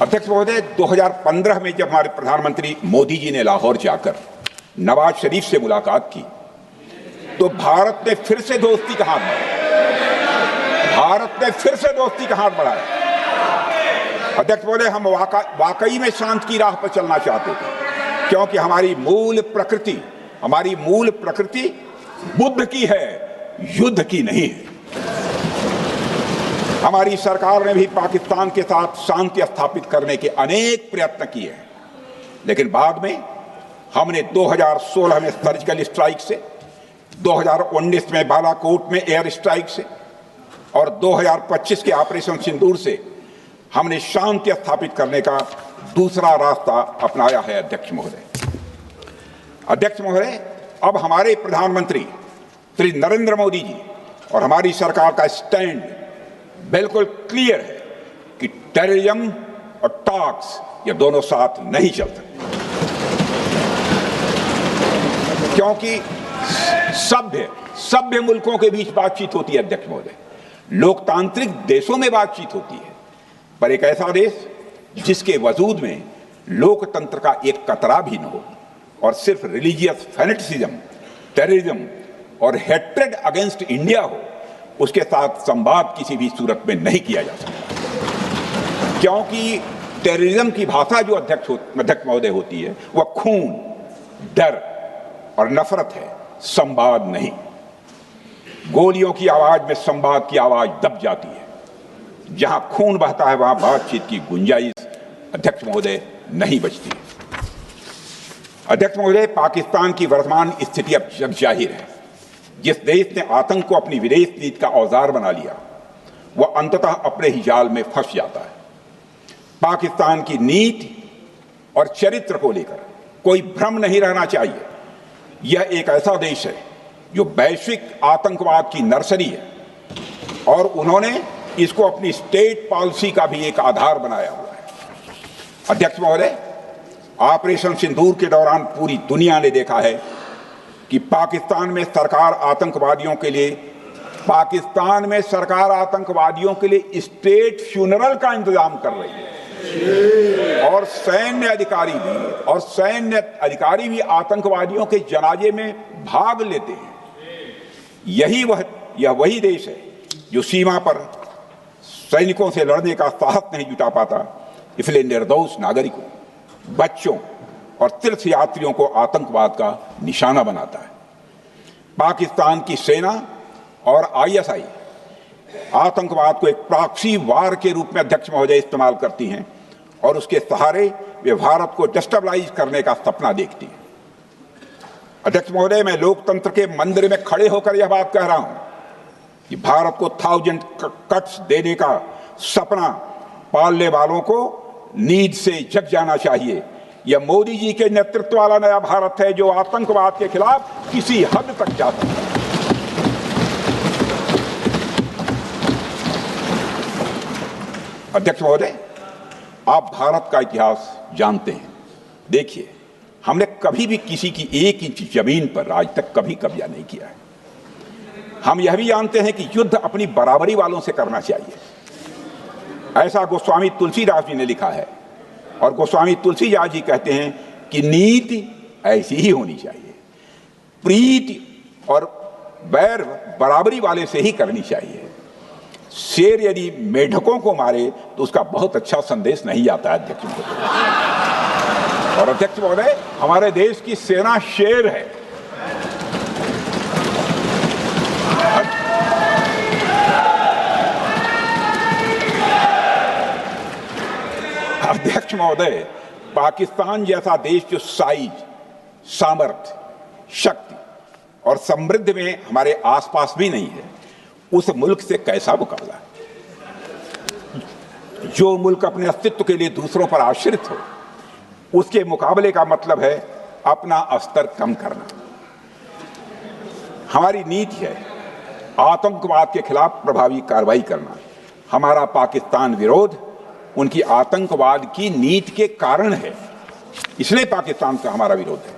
S4: अध्यक्ष महोदय, 2015 में जब हमारे प्रधानमंत्री मोदी जी ने लाहौर जाकर नवाज शरीफ से मुलाकात की, तो भारत ने फिर से दोस्ती का हाथ बढ़ाया। अध्यक्ष महोदय, हम वाकई में शांति की राह पर चलना चाहते थे, क्योंकि हमारी मूल प्रकृति बुद्ध की है, युद्ध की नहीं है। हमारी सरकार ने भी पाकिस्तान के साथ शांति स्थापित करने के अनेक प्रयत्न किए हैं, लेकिन बाद में हमने 2016 में सर्जिकल स्ट्राइक से, 2019 में बालाकोट में एयर स्ट्राइक से और 2025 के ऑपरेशन सिंदूर से हमने शांति स्थापित करने का दूसरा रास्ता अपनाया है। अध्यक्ष महोदय, अब हमारे प्रधानमंत्री श्री नरेंद्र मोदी जी और हमारी सरकार का स्टैंड बिल्कुल क्लियर है कि टेररिज्म और टॉक्स ये दोनों साथ नहीं चल सकते, क्योंकि सभ्य मुल्कों के बीच बातचीत होती है। अध्यक्ष महोदय, लोकतांत्रिक देशों में बातचीत होती है, पर एक ऐसा देश जिसके वजूद में लोकतंत्र का एक कतरा भी न हो और सिर्फ रिलीजियस फैनेटिसिज्म, टेररिज्म और हेट्रेड अगेंस्ट इंडिया हो, उसके साथ संवाद किसी भी सूरत में नहीं किया जा सकता। क्योंकि टेररिज्म की भाषा जो अध्यक्ष महोदय होती है, वह खून, डर और नफरत है, संवाद नहीं। गोलियों की आवाज में संवाद की आवाज दब जाती है। जहां खून बहता है वहां बातचीत की गुंजाइश अध्यक्ष महोदय नहीं बचती। अध्यक्ष महोदय, पाकिस्तान की वर्तमान स्थिति अब जग जाहिर है। जिस देश ने आतंक को अपनी विदेश नीति का औजार बना लिया, वह अंततः अपने ही जाल में फंस जाता है। पाकिस्तान की नीति और चरित्र को लेकर कोई भ्रम नहीं रहना चाहिए। यह एक ऐसा देश है जो वैश्विक आतंकवाद की नर्सरी है और उन्होंने इसको अपनी स्टेट पॉलिसी का भी एक आधार बनाया हुआ है। अध्यक्ष महोदय, ऑपरेशन सिंदूर के दौरान पूरी दुनिया ने देखा है कि पाकिस्तान में सरकार आतंकवादियों के लिए स्टेट फ्यूनरल का इंतजाम कर रही है और सैन्य अधिकारी भी आतंकवादियों के जनाजे में भाग लेते हैं। यह वही देश है जो सीमा पर सैनिकों से लड़ने का साहस नहीं जुटा पाता, इसलिए निर्दोष नागरिकों, बच्चों और तीर्थ यात्रियों को आतंकवाद का निशाना बनाता है। पाकिस्तान की सेना और आईएसआई आतंकवाद को एक प्रॉक्सी वार के रूप में अध्यक्ष महोदय इस्तेमाल करती हैं और उसके सहारे वे भारत को डिस्टेबलाइज करने का सपना देखती हैं। अध्यक्ष महोदय, मैं लोकतंत्र के मंदिर में खड़े होकर यह बात कह रहा हूं कि भारत को 1000 कट्स देने का सपना पालने वालों को नींद से जग जाना चाहिए। यह मोदी जी के नेतृत्व वाला नया भारत है जो आतंकवाद के खिलाफ किसी हद तक जा सकता है। अध्यक्ष महोदय, आप भारत का इतिहास जानते हैं। देखिए, हमने कभी भी किसी की 1 इंच जमीन पर आज तक कभी कब्जा नहीं किया है। हम यह भी जानते हैं कि युद्ध अपनी बराबरी वालों से करना चाहिए। ऐसा गोस्वामी तुलसीदास जी ने लिखा है और गोस्वामी तुलसीदास जी कहते हैं कि नीति ऐसी ही होनी चाहिए, प्रीति और बैर बराबरी वाले से ही करनी चाहिए। शेर यदि मेढकों को मारे तो उसका बहुत अच्छा संदेश नहीं आता है अध्यक्ष महोदय। और अध्यक्ष महोदय, हमारे देश की सेना शेर है। अध्यक्ष महोदय, पाकिस्तान जैसा देश जो साइज, सामर्थ्य, शक्ति और समृद्धि में हमारे आसपास भी नहीं है, उस मुल्क से कैसा मुकाबला? जो मुल्क अपने अस्तित्व के लिए दूसरों पर आश्रित हो, उसके मुकाबले का मतलब है अपना स्तर कम करना। हमारी नीति है आतंकवाद के खिलाफ प्रभावी कार्रवाई करना। हमारा पाकिस्तान विरोध उनकी आतंकवाद की नीति के कारण है, इसलिए पाकिस्तान से हमारा विरोध है।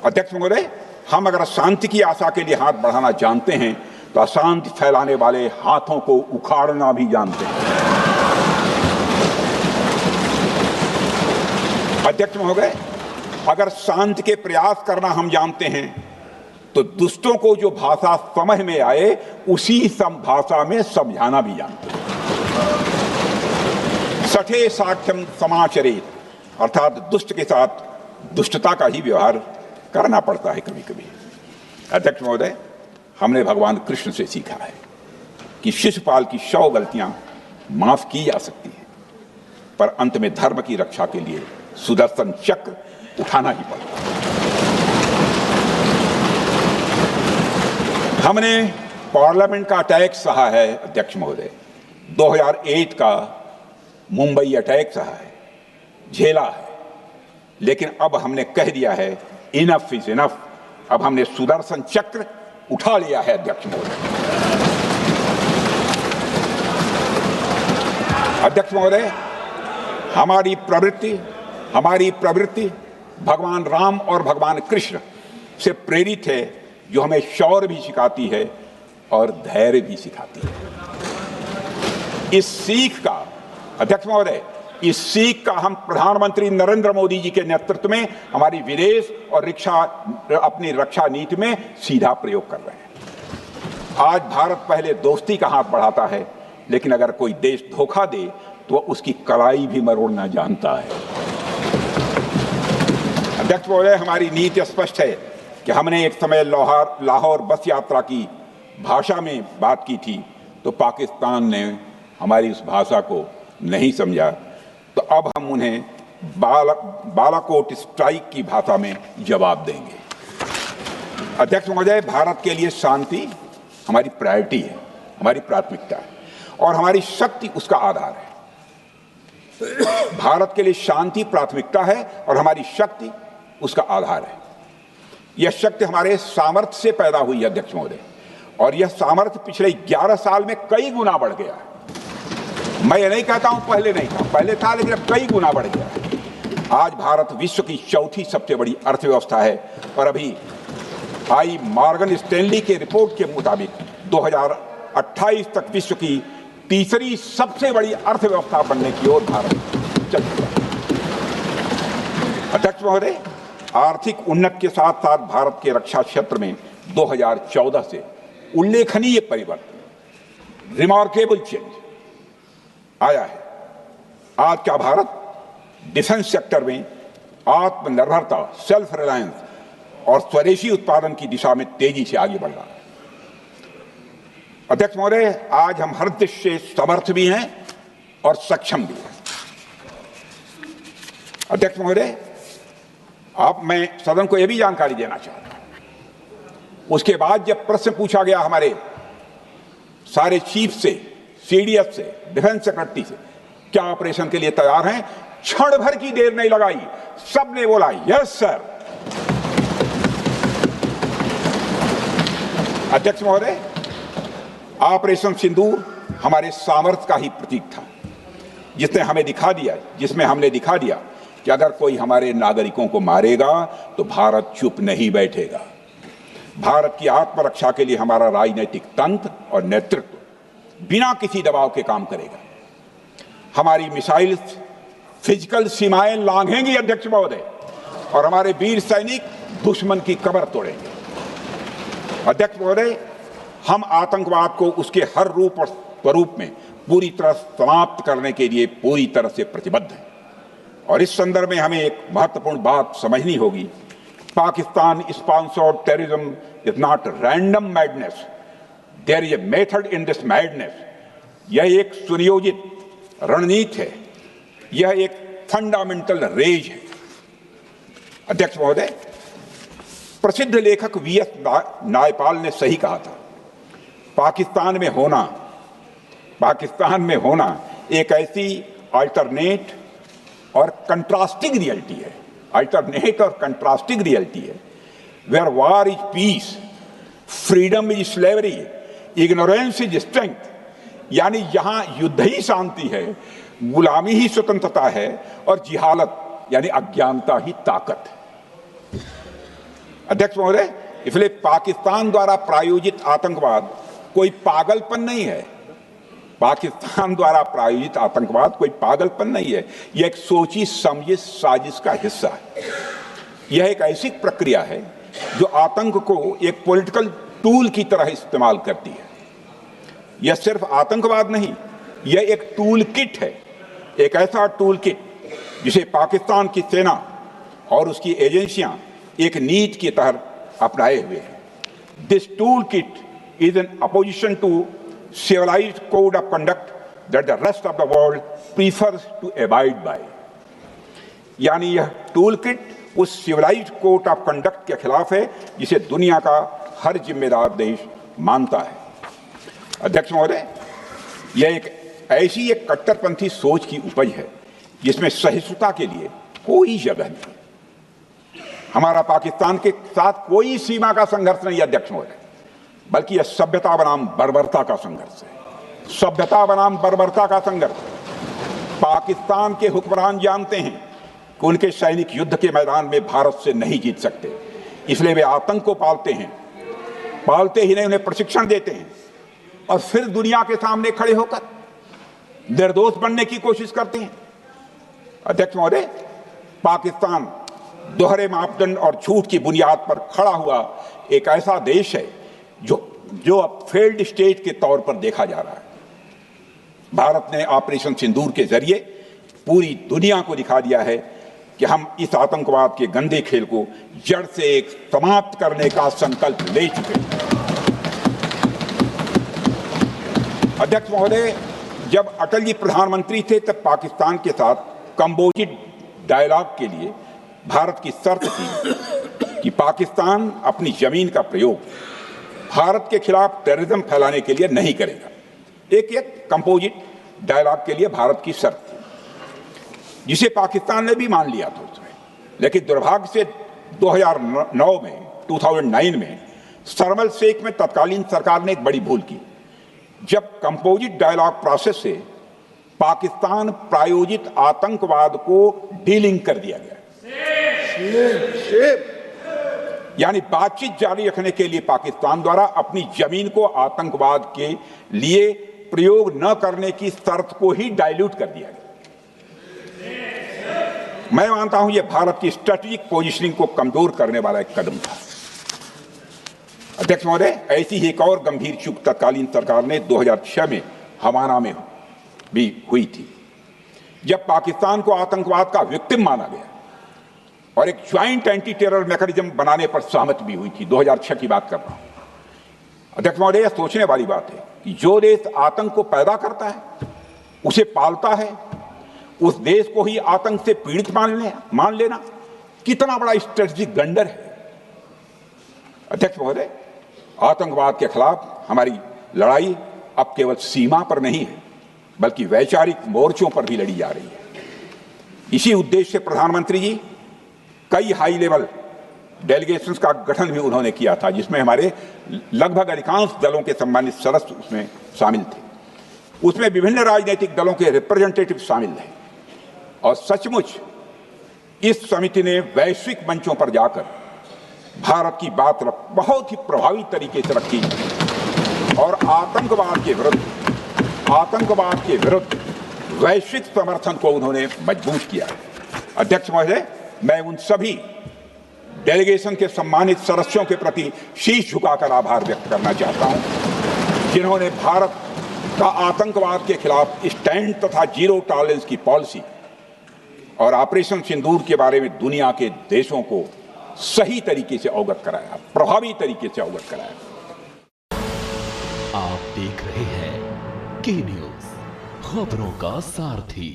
S4: अध्यक्ष महोदय, हम अगर शांति की आशा के लिए हाथ बढ़ाना जानते हैं तो अशांति फैलाने वाले हाथों को उखाड़ना भी जानते हैं। अध्यक्ष महोदय, अगर शांति के प्रयास करना हम जानते हैं तो दुष्टों को जो भाषा समझ में आए उसी भाषा में समझाना भी जानते हैं। सठे साक्ष्यम समाचरेत, अर्थात दुष्ट के साथ दुष्टता का ही व्यवहार करना पड़ता है कभी कभी। अध्यक्ष महोदय, हमने भगवान कृष्ण से सीखा है कि शिशुपाल की 100 गलतियां माफ की जा सकती हैं, पर अंत में धर्म की रक्षा के लिए सुदर्शन चक्र उठाना ही पड़ता है। हमने पार्लियामेंट का अटैक सहा है अध्यक्ष महोदय, 2008 का मुंबई अटैक सहा है, झेला है, लेकिन अब हमने कह दिया है इनफ इज इनफ। अब हमने सुदर्शन चक्र उठा लिया है अध्यक्ष महोदय। अध्यक्ष महोदय, हमारी प्रवृत्ति भगवान राम और भगवान कृष्ण से प्रेरित है, जो हमें शौर्य भी सिखाती है और धैर्य भी सिखाती है। इस सीख का अध्यक्ष महोदय, इस सीख का हम प्रधानमंत्री नरेंद्र मोदी जी के नेतृत्व में हमारी विदेश और अपनी रक्षा नीति में सीधा प्रयोग कर रहे हैं। आज भारत पहले दोस्ती का हाथ बढ़ाता है, लेकिन अगर कोई देश धोखा दे तो उसकी कलाई भी मरोड़ना जानता है। अध्यक्ष महोदय, हमारी नीति स्पष्ट है कि हमने एक समय लाहौर बस यात्रा की भाषा में बात की थी, तो पाकिस्तान ने हमारी उस भाषा को नहीं समझा, तो अब हम उन्हें बालाकोट स्ट्राइक की भाषा में जवाब देंगे। अध्यक्ष महोदय, भारत के लिए शांति हमारी प्रायोरिटी है, हमारी प्राथमिकता है और हमारी शक्ति उसका आधार है। भारत के लिए शांति प्राथमिकता है और हमारी शक्ति उसका आधार है। यह शक्ति हमारे सामर्थ्य से पैदा हुई है अध्यक्ष महोदय, और यह सामर्थ्य पिछले 11 साल में कई गुना बढ़ गया है। मैं ये नहीं कहता हूं पहले नहीं था, पहले था, लेकिन अब कई गुना बढ़ गया है। आज भारत विश्व की चौथी सबसे बड़ी अर्थव्यवस्था है और अभी आई मॉर्गन स्टैनली के रिपोर्ट के मुताबिक 2028 तक विश्व की तीसरी सबसे बड़ी अर्थव्यवस्था बनने की ओर भारत चल चुका है। अध्यक्ष महोदय, आर्थिक उन्नति के साथ साथ भारत के रक्षा क्षेत्र में 2014 से उल्लेखनीय परिवर्तन, रिमार्केबल चेंज आया है। आज का भारत डिफेंस सेक्टर में आत्मनिर्भरता, सेल्फ रिलायंस और स्वदेशी उत्पादन की दिशा में तेजी से आगे बढ़ रहा है। अध्यक्ष महोदय, आज हम हर दृष्टि से समर्थ भी हैं और सक्षम भी हैं। अध्यक्ष महोदय, मैं सदन को यह भी जानकारी देना चाहता हूं, उसके बाद जब प्रश्न पूछा गया हमारे सारे चीफ से, सीडीएस से, डिफेंस सेक्रेटरी से, क्या ऑपरेशन के लिए तैयार हैं, क्षण भर की देर नहीं लगाई, सबने बोला यस सर। अध्यक्ष महोदय, ऑपरेशन सिंदूर हमारे सामर्थ्य का ही प्रतीक था, जिसमें हमने दिखा दिया कि अगर कोई हमारे नागरिकों को मारेगा तो भारत चुप नहीं बैठेगा। भारत की आत्मरक्षा के लिए हमारा राजनीतिक तंत्र और नेतृत्व बिना किसी दबाव के काम करेगा। हमारी मिसाइल फिजिकल सीमाएं लांघेंगी अध्यक्ष महोदय, और हमारे वीर सैनिक दुश्मन की कमर तोड़ेंगे। अध्यक्ष महोदय, हम आतंकवाद को उसके हर रूप और स्वरूप में पूरी तरह समाप्त करने के लिए पूरी तरह से प्रतिबद्ध हैं, और इस संदर्भ में हमें एक महत्वपूर्ण बात समझनी होगी। Pakistan sponsored terrorism is not random madness, there is a method in this madness. यह एक सुनियोजित रणनीति है, यह एक फंडामेंटल रेज है। अध्यक्ष महोदय, प्रसिद्ध लेखक वीएस नायपाल ने सही कहा था, पाकिस्तान में होना एक ऐसी अल्टरनेट और कंट्रास्टिंग रियलिटी है, where war is peace, freedom is slavery, ignorance is strength. यानी यहां युद्ध ही शांति है, गुलामी ही स्वतंत्रता है और जिहालत यानी अज्ञानता ही ताकत है। अध्यक्ष महोदय, इसलिए पाकिस्तान द्वारा प्रायोजित आतंकवाद कोई पागलपन नहीं है। पाकिस्तान द्वारा प्रायोजित आतंकवाद कोई पागलपन नहीं है, यह एक सोची समझी साजिश का हिस्सा है। यह एक ऐसी प्रक्रिया है जो आतंक को एक पॉलिटिकल टूल की तरह इस्तेमाल करती है। यह सिर्फ आतंकवाद नहीं, यह एक टूल किट है, एक ऐसा टूल किट जिसे पाकिस्तान की सेना और उसकी एजेंसियां एक नीति के तहत अपनाए हुए हैं। This tool kit is an opposition to civilized code of conduct that the rest of the world prefers to abide by। यानी यह टूल किट उस सिविलाइज्ड कोड ऑफ कंडक्ट के खिलाफ है जिसे दुनिया का हर जिम्मेदार देश मानता है। अध्यक्ष महोदय, यह एक कट्टरपंथी सोच की उपज है जिसमें सहिष्णुता के लिए कोई जगह नहीं। हमारा पाकिस्तान के साथ कोई सीमा का संघर्ष नहीं है अध्यक्ष महोदय, बल्कि यह सभ्यता बनाम बर्बरता का संघर्ष है। सभ्यता बनाम बर्बरता का संघर्ष। पाकिस्तान के हुक्मरान जानते हैं कि उनके सैनिक युद्ध के मैदान में भारत से नहीं जीत सकते, इसलिए वे आतंक को पालते हैं, पालते ही नहीं उन्हें प्रशिक्षण देते हैं और फिर दुनिया के सामने खड़े होकर निर्दोष बनने की कोशिश करते हैं। अध्यक्ष महोदय, पाकिस्तान दोहरे मापदंड और झूठ की बुनियाद पर खड़ा हुआ एक ऐसा देश है जो अब फेल्ड स्टेट के तौर पर देखा जा रहा है। भारत ने ऑपरेशन सिंदूर के जरिए पूरी दुनिया को दिखा दिया है कि हम इस आतंकवाद के गंदे खेल को जड़ से समाप्त करने का संकल्प ले चुके हैं। अध्यक्ष महोदय, जब अटल जी प्रधानमंत्री थे तब पाकिस्तान के साथ कंबोजिट डायलॉग के लिए भारत की शर्त थी कि पाकिस्तान अपनी जमीन का प्रयोग भारत के खिलाफ टेररिज्म फैलाने के लिए नहीं करेगा। एक कंपोजिट डायलॉग के लिए भारत की शर्त थी, जिसे पाकिस्तान ने भी मान लिया था उसमें। लेकिन दुर्भाग्य से 2009 में शर्म शेख में तत्कालीन सरकार ने एक बड़ी भूल की, जब कंपोजिट डायलॉग प्रोसेस से पाकिस्तान प्रायोजित आतंकवाद को डीलिंक कर दिया गया। यानी बातचीत जारी रखने के लिए पाकिस्तान द्वारा अपनी जमीन को आतंकवाद के लिए प्रयोग न करने की शर्त को ही डाइल्यूट कर दिया गया। मैं मानता हूं यह भारत की स्ट्रेटेजिक पोजीशनिंग को कमजोर करने वाला एक कदम था। अध्यक्ष महोदय, ऐसी ही एक और गंभीर चूक तत्कालीन सरकार ने 2006 में हवाना में भी हुई थी, जब पाकिस्तान को आतंकवाद का विक्टिम माना गया और एक ज्वाइंट एंटी टेरर मैकेनिज्म बनाने पर सहमति भी हुई थी। 2006 की बात कर रहा हूं। अध्यक्ष महोदय, यह सोचने वाली बात है कि जो देश आतंक को पैदा करता है, उसे पालता है, उस देश को ही आतंक से पीड़ित मान लेना कितना बड़ा स्ट्रेटेजिक ब्लंडर है। अध्यक्ष महोदय, आतंकवाद के खिलाफ हमारी लड़ाई अब केवल सीमा पर नहीं है, बल्कि वैचारिक मोर्चों पर भी लड़ी जा रही है। इसी उद्देश्य से प्रधानमंत्री जी कई हाई लेवल डेलीगेशंस का गठन भी उन्होंने किया था, जिसमें हमारे लगभग अधिकांश दलों के सम्मानित सदस्य उसमें शामिल थे। उसमें विभिन्न राजनीतिक दलों के रिप्रेजेंटेटिव शामिल थे और सचमुच इस समिति ने वैश्विक मंचों पर जाकर भारत की बात बहुत ही प्रभावी तरीके से रखी और आतंकवाद के विरुद्ध वैश्विक समर्थन को उन्होंने मजबूत किया। अध्यक्ष महोदय, मैं उन सभी डेलीगेशन के सम्मानित सदस्यों के प्रति शीश झुकाकर आभार व्यक्त करना चाहता हूं, जिन्होंने भारत का आतंकवाद के खिलाफ स्टैंड तथा जीरो टॉलरेंस की पॉलिसी और ऑपरेशन सिंदूर के बारे में दुनिया के देशों को सही तरीके से अवगत कराया, प्रभावी तरीके से अवगत कराया।
S5: आप देख रहे हैं के न्यूज़, खबरों का सारथी।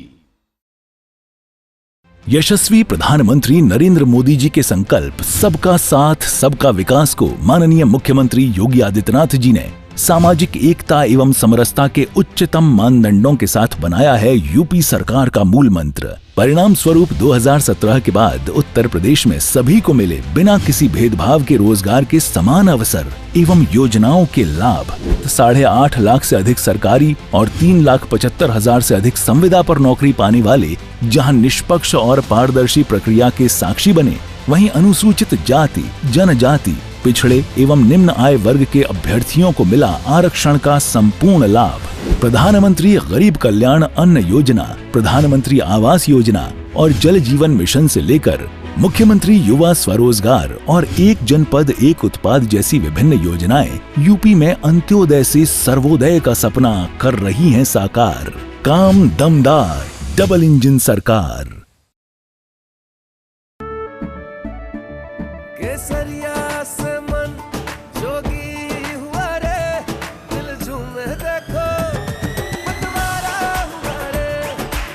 S6: यशस्वी प्रधानमंत्री नरेंद्र मोदी जी के संकल्प सबका साथ सबका विकास को माननीय मुख्यमंत्री योगी आदित्यनाथ जी ने सामाजिक एकता एवं समरसता के उच्चतम मानदंडों के साथ बनाया है यूपी सरकार का मूल मंत्र। परिणाम स्वरूप 2017 के बाद उत्तर प्रदेश में सभी को मिले बिना किसी भेदभाव के रोजगार के समान अवसर एवं योजनाओं के लाभ। 8.5 लाख से अधिक सरकारी और 3,75,000 से अधिक संविदा पर नौकरी पाने वाले जहां निष्पक्ष और पारदर्शी प्रक्रिया के साक्षी बने, वहीं अनुसूचित जाति, जनजाति, पिछड़े एवं निम्न आय वर्ग के अभ्यर्थियों को मिला आरक्षण का संपूर्ण लाभ। प्रधानमंत्री गरीब कल्याण अन्न योजना, प्रधानमंत्री आवास योजना और जल जीवन मिशन से लेकर मुख्यमंत्री युवा स्वरोजगार और एक जनपद एक उत्पाद जैसी विभिन्न योजनाएं यूपी में अंत्योदय से सर्वोदय का सपना कर रही हैं साकार। काम दमदार, डबल इंजन सरकार।
S7: केसरिया से मन जोगी हुआ रे, दिल झूमे देखो पतवारा हुआ रे।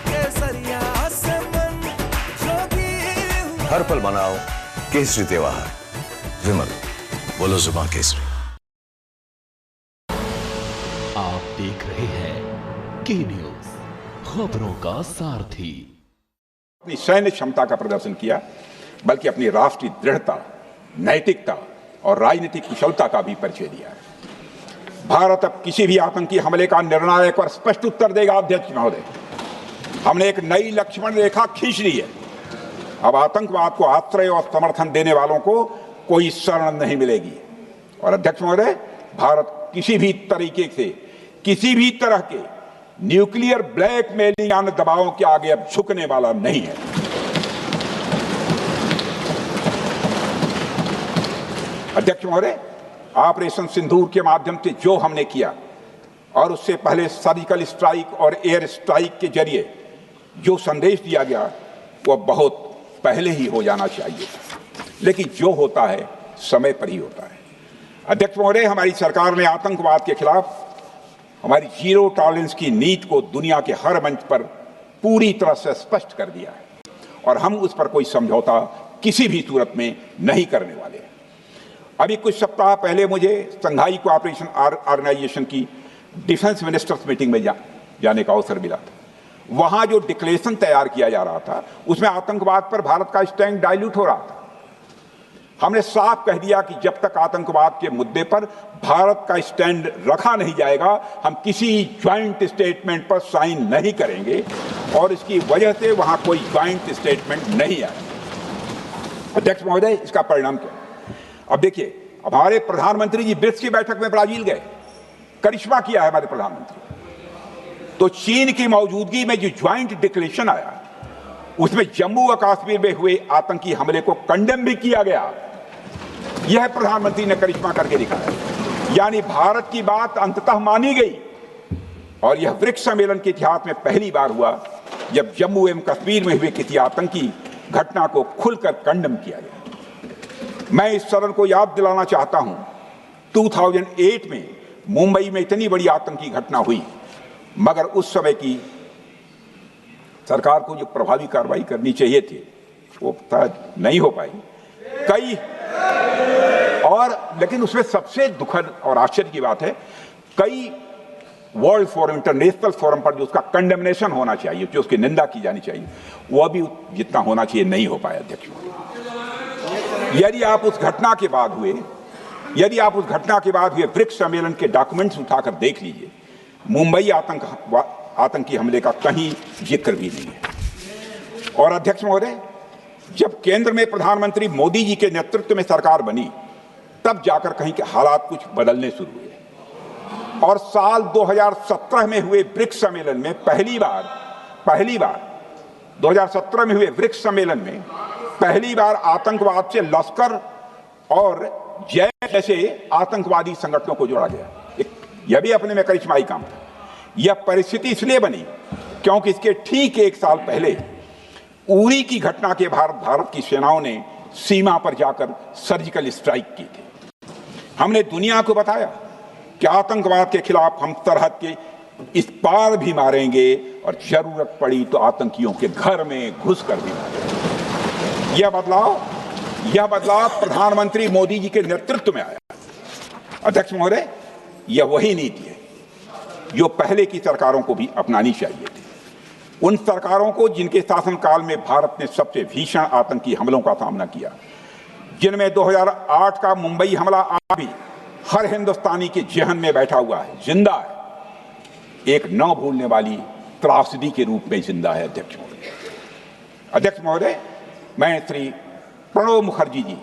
S7: केसरिया से मन जोगी हुआ।
S8: हर पल मनाओ केसरी त्योहार। विमल, बोलो जुबां केसरी।
S5: आप देख रहे हैं के न्यूज, खबरों का सारथी।
S4: अपनी सैन्य क्षमता का प्रदर्शन किया, बल्कि अपनी राष्ट्रीय दृढ़ता, नैतिकता और राजनीतिक कुशलता का भी परिचय दिया है। भारत अब किसी भी आतंकी हमले का निर्णायक और स्पष्ट उत्तर देगा। अध्यक्ष महोदय, हमने एक नई लक्ष्मण रेखा खींच ली है। अब आतंकवाद को आश्रय और समर्थन देने वालों को कोई शरण नहीं मिलेगी। और अध्यक्ष महोदय, भारत किसी भी तरीके से, किसी भी तरह के न्यूक्लियर ब्लैकमेलिंग या दबावों के आगे अब झुकने वाला नहीं है। अध्यक्ष महोदय, ऑपरेशन सिंदूर के माध्यम से जो हमने किया और उससे पहले सर्जिकल स्ट्राइक और एयर स्ट्राइक के जरिए जो संदेश दिया गया, वह बहुत पहले ही हो जाना चाहिए, लेकिन जो होता है समय पर ही होता है। अध्यक्ष महोदय, हमारी सरकार ने आतंकवाद के खिलाफ हमारी जीरो टॉलरेंस की नीति को दुनिया के हर मंच पर पूरी तरह से स्पष्ट कर दिया है और हम उस पर कोई समझौता किसी भी सूरत में नहीं करने वाले। अभी कुछ सप्ताह पहले मुझे शंघाई कोऑपरेशन ऑर्गेनाइजेशन की डिफेंस मिनिस्टर्स मीटिंग में जाने का अवसर मिला था। वहां जो डिक्लेरेशन तैयार किया जा रहा था, उसमें आतंकवाद पर भारत का स्टैंड डाइल्यूट हो रहा था। हमने साफ कह दिया कि जब तक आतंकवाद के मुद्दे पर भारत का स्टैंड रखा नहीं जाएगा, हम किसी ज्वाइंट स्टेटमेंट पर साइन नहीं करेंगे और इसकी वजह से वहां कोई ज्वाइंट स्टेटमेंट नहीं आया। अध्यक्ष महोदय, इसका परिणाम क्या? अब देखिए, हमारे प्रधानमंत्री जी ब्रिक्स की बैठक में ब्राजील गए, करिश्मा किया है हमारे प्रधानमंत्री। तो चीन की मौजूदगी में जो ज्वाइंट डिक्लेरेशन आया, उसमें जम्मू व कश्मीर में हुए आतंकी हमले को कंडेम भी किया गया। यह प्रधानमंत्री ने करिश्मा करके दिखाया। यानी भारत की बात अंततः मानी गई और यह ब्रिक्स सम्मेलन के इतिहास में पहली बार हुआ जब जम्मू एवं कश्मीर में हुए किसी आतंकी घटना को खुलकर कंडेम किया गया। मैं इस सदन को याद दिलाना चाहता हूं, 2008 में मुंबई में इतनी बड़ी आतंकी घटना हुई, मगर उस समय की सरकार को जो प्रभावी कार्रवाई करनी चाहिए थी, वो नहीं हो पाई। लेकिन उसमें सबसे दुखद और आश्चर्य की बात है, कई वर्ल्ड फोरम, इंटरनेशनल फोरम पर जो उसका कंडेमनेशन होना चाहिए, जो उसकी निंदा की जानी चाहिए, वह भी जितना होना चाहिए नहीं हो पाया। अध्यक्ष, यदि आप उस घटना के बाद हुए ब्रिक्स सम्मेलन के डॉक्यूमेंट्स उठाकर देख लीजिए, मुंबई आतंकी हमले का कहीं जिक्र भी नहीं है। और अध्यक्ष महोदय, जब केंद्र में प्रधानमंत्री मोदी जी के नेतृत्व में सरकार बनी, तब जाकर कहीं के हालात कुछ बदलने शुरू हुए और साल 2017 में हुए ब्रिक्स सम्मेलन में पहली बार 2017 में हुए ब्रिक्स सम्मेलन में पहली बार आतंकवाद से लश्कर और जैश जैसे आतंकवादी संगठनों को जोड़ा गया। यह भी अपने में करिश्माई काम था। यह परिस्थिति इसलिए बनी क्योंकि इसके ठीक एक साल पहले उरी की घटना के भारत की सेनाओं ने सीमा पर जाकर सर्जिकल स्ट्राइक की थी। हमने दुनिया को बताया कि आतंकवाद के खिलाफ हम सरहद के इस पार भी मारेंगे और जरूरत पड़ी तो आतंकियों के घर में घुसकर भी मारे। यह बदलाव प्रधानमंत्री मोदी जी के नेतृत्व में आया। अध्यक्ष महोदय, यह वही नीति है जो पहले की सरकारों को भी अपनानी चाहिए थी। उन सरकारों को जिनके शासनकाल में भारत ने सबसे भीषण आतंकी हमलों का सामना किया, जिनमें 2008 का मुंबई हमला आज भी हर हिंदुस्तानी के जेहन में बैठा हुआ है, जिंदा है, एक न भूलने वाली त्रासदी के रूप में जिंदा है। अध्यक्ष महोदय, मैं श्री प्रणब मुखर्जी जी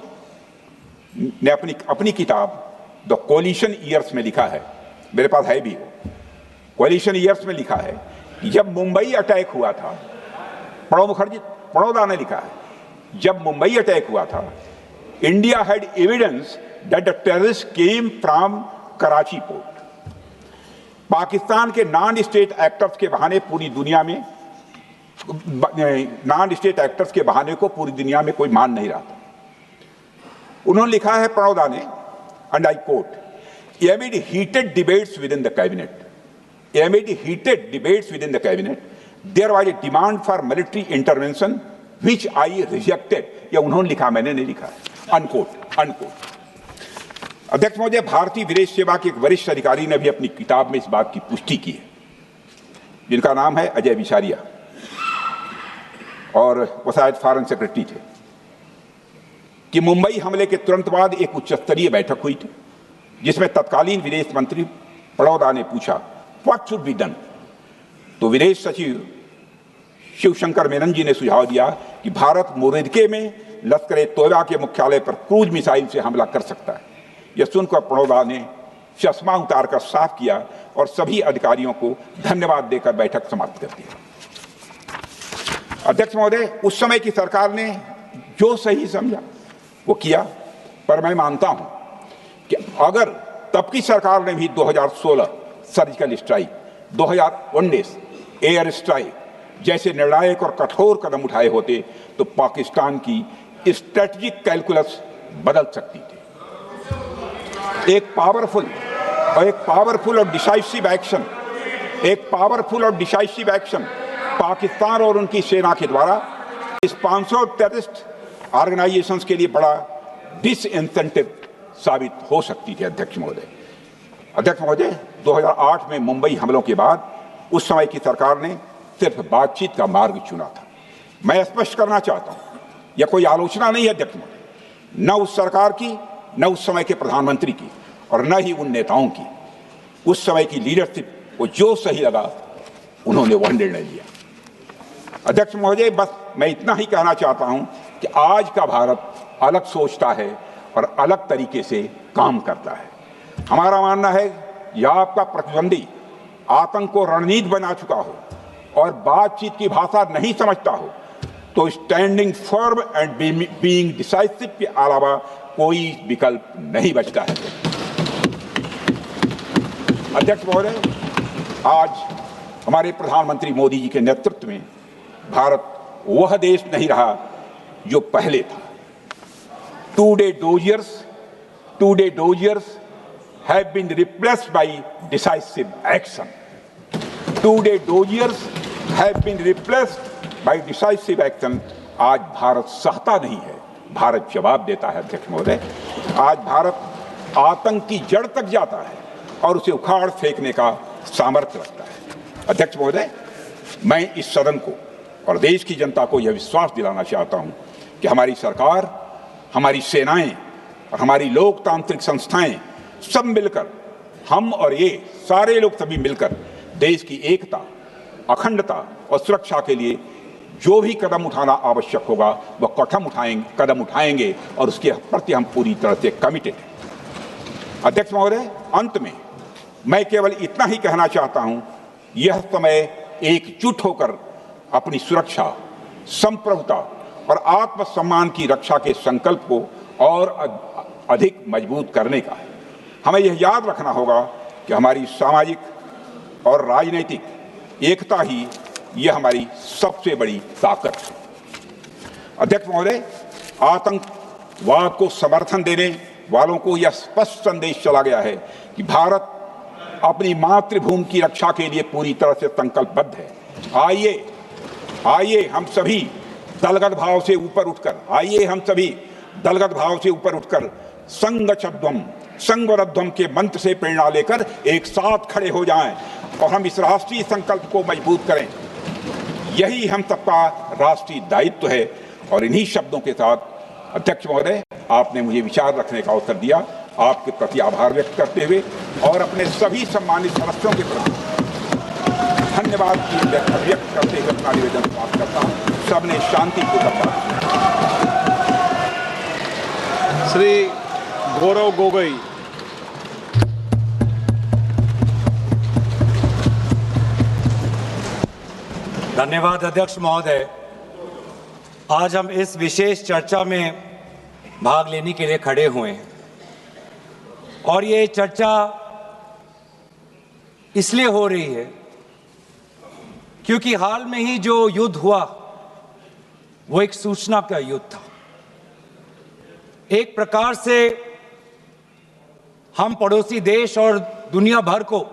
S4: ने अपनी किताब द कोलिशन ईयर्स में लिखा है, मेरे पास है भी वो, कोलिशन ईयर्स में लिखा है कि जब मुंबई अटैक हुआ था, प्रणोदा ने लिखा है, जब मुंबई अटैक हुआ था, India had evidence that the terrorist came from Karachi port. Pakistan के नॉन स्टेट एक्टर्स के बहाने पूरी दुनिया में को पूरी दुनिया में कोई मान नहीं रहा था। उन्होंने लिखा है प्रणोदा ने, and I quote, amid heated debates within the cabinet, there was a demand for military intervention which I rejected। यह उन्होंने लिखा, मैंने नहीं लिखा, अनकोट। अध्यक्ष महोदय, भारतीय विदेश सेवा के एक वरिष्ठ अधिकारी ने भी अपनी किताब में इस बात की पुष्टि की है, जिनका नाम है अजय बिसारिया, और वो शायद फॉरेन सेक्रेटरी थे, कि मुंबई हमले के तुरंत बाद एक उच्च स्तरीय बैठक हुई थी जिसमें तत्कालीन विदेश मंत्री प्रणोदा ने पूछा व्हाट शुड बी डन। तो विदेश सचिव शिवशंकर मेनन जी ने सुझाव दिया कि भारत मोरदके में लश्कर ए तोयबा के मुख्यालय पर क्रूज मिसाइल से हमला कर सकता है। यह सुनकर प्रणोदा ने चश्मा उतारकर साफ किया और सभी अधिकारियों को धन्यवाद देकर बैठक समाप्त कर दी। अध्यक्ष महोदय, उस समय की सरकार ने जो सही समझा वो किया, पर मैं मानता हूं कि अगर तब की सरकार ने भी 2016 सर्जिकल स्ट्राइक, 2019 एयर स्ट्राइक जैसे निर्णायक और कठोर कदम उठाए होते तो पाकिस्तान की स्ट्रेटेजिक कैलकुलस बदल सकती थी। एक पावरफुल और डिसाइसिव एक्शन पाकिस्तान और उनकी सेना के द्वारा इस 500 टेररिस्ट ऑर्गेनाइजेशंस के लिए बड़ा डिसइंसेंटिव साबित हो सकती थी। अध्यक्ष महोदय, 2008 में मुंबई हमलों के बाद उस समय की सरकार ने सिर्फ बातचीत का मार्ग चुना था। मैं स्पष्ट करना चाहता हूं, यह कोई आलोचना नहीं है अध्यक्ष महोदय, न उस सरकार की, न उस समय के प्रधानमंत्री की, और न ही उन नेताओं की। उस समय की लीडरशिप को जो सही लगा उन्होंने वह निर्णय लिया। अध्यक्ष महोदय, बस मैं इतना ही कहना चाहता हूं कि आज का भारत अलग सोचता है और अलग तरीके से काम करता है। हमारा मानना है यह आपका प्रतिद्वंदी आतंक को रणनीति बना चुका हो और बातचीत की भाषा नहीं समझता हो तो standing firm and being decisive के अलावा कोई विकल्प नहीं बचता है। अध्यक्ष महोदय, आज हमारे प्रधानमंत्री मोदी जी के नेतृत्व में भारत वह देश नहीं रहा जो पहले था। Two-day doziers have been replaced by decisive action. Two-day doziers have been replaced by decisive action. आज भारत सहता नहीं है, भारत जवाब देता है। अध्यक्ष महोदय, आज भारत आतंक की जड़ तक जाता है और उसे उखाड़ फेंकने का सामर्थ्य रखता है। अध्यक्ष महोदय, मैं इस सदन को और देश की जनता को यह विश्वास दिलाना चाहता हूं कि हमारी सरकार, हमारी सेनाएं और हमारी लोकतांत्रिक संस्थाएं सब मिलकर, हम और ये सारे लोग सभी मिलकर देश की एकता, अखंडता और सुरक्षा के लिए जो भी कदम उठाना आवश्यक होगा वह कदम उठाएंगे और उसके प्रति हम पूरी तरह से कमिटेड हैं। अध्यक्ष महोदय, अंत में मैं केवल इतना ही कहना चाहता हूं, यह समय एकजुट होकर अपनी सुरक्षा, संप्रभुता और आत्मसम्मान की रक्षा के संकल्प को और अधिक मजबूत करने का है। हमें यह याद रखना होगा कि हमारी सामाजिक और राजनीतिक एकता ही यह हमारी सबसे बड़ी ताकत है। अध्यक्ष महोदय, आतंकवाद को समर्थन देने वालों को यह स्पष्ट संदेश चला गया है कि भारत अपनी मातृभूमि की रक्षा के लिए पूरी तरह से संकल्पबद्ध है। आइए हम सभी दलगत भाव से ऊपर उठकर संगच्छध्वम संगवरध्वम के मंत्र से प्रेरणा लेकर एक साथ खड़े हो जाएं और हम इस राष्ट्रीय संकल्प को मजबूत करें। यही हम सबका राष्ट्रीय दायित्व है। और इन्हीं शब्दों के साथ अध्यक्ष महोदय, आपने मुझे विचार रखने का अवसर दिया, आपके प्रति आभार व्यक्त करते हुए और अपने सभी सम्मानित सदस्यों के प्रति धन्यवाद व्यक्त करते हुए अपना निवेदन समाप्त करता हूँ। सबने शांतिपूर्वक
S3: श्री गौरव गोगोई।
S9: धन्यवाद अध्यक्ष महोदय। आज हम इस विशेष चर्चा में भाग लेने के लिए खड़े हुए हैं और ये चर्चा इसलिए हो रही है क्योंकि हाल में ही जो युद्ध हुआ वो एक सूचना का युद्ध था। एक प्रकार से हम पड़ोसी देश और दुनिया भर को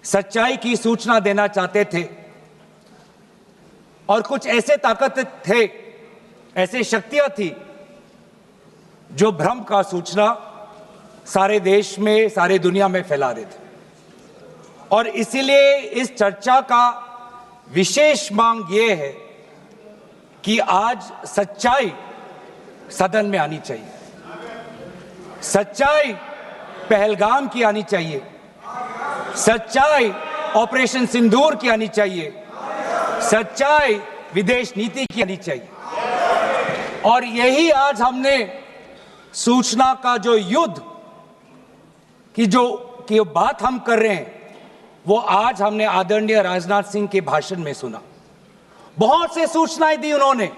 S9: सच्चाई की सूचना देना चाहते थे और कुछ ऐसे ताकत थे, ऐसे शक्तियां थी जो भ्रम का सूचना सारे देश में, सारे दुनिया में फैला रहे थे। और इसीलिए इस चर्चा का विशेष मांग ये है कि आज सच्चाई सदन में आनी चाहिए, सच्चाई पहलगाम की आनी चाहिए, सच्चाई ऑपरेशन सिंदूर की आनी चाहिए, सच्चाई विदेश नीति की आनी चाहिए। और यही आज हमने सूचना का जो युद्ध की बात हम कर रहे हैं वो आज हमने आदरणीय राजनाथ सिंह के भाषण में सुना। बहुत से सूचनाएं दी उन्होंने,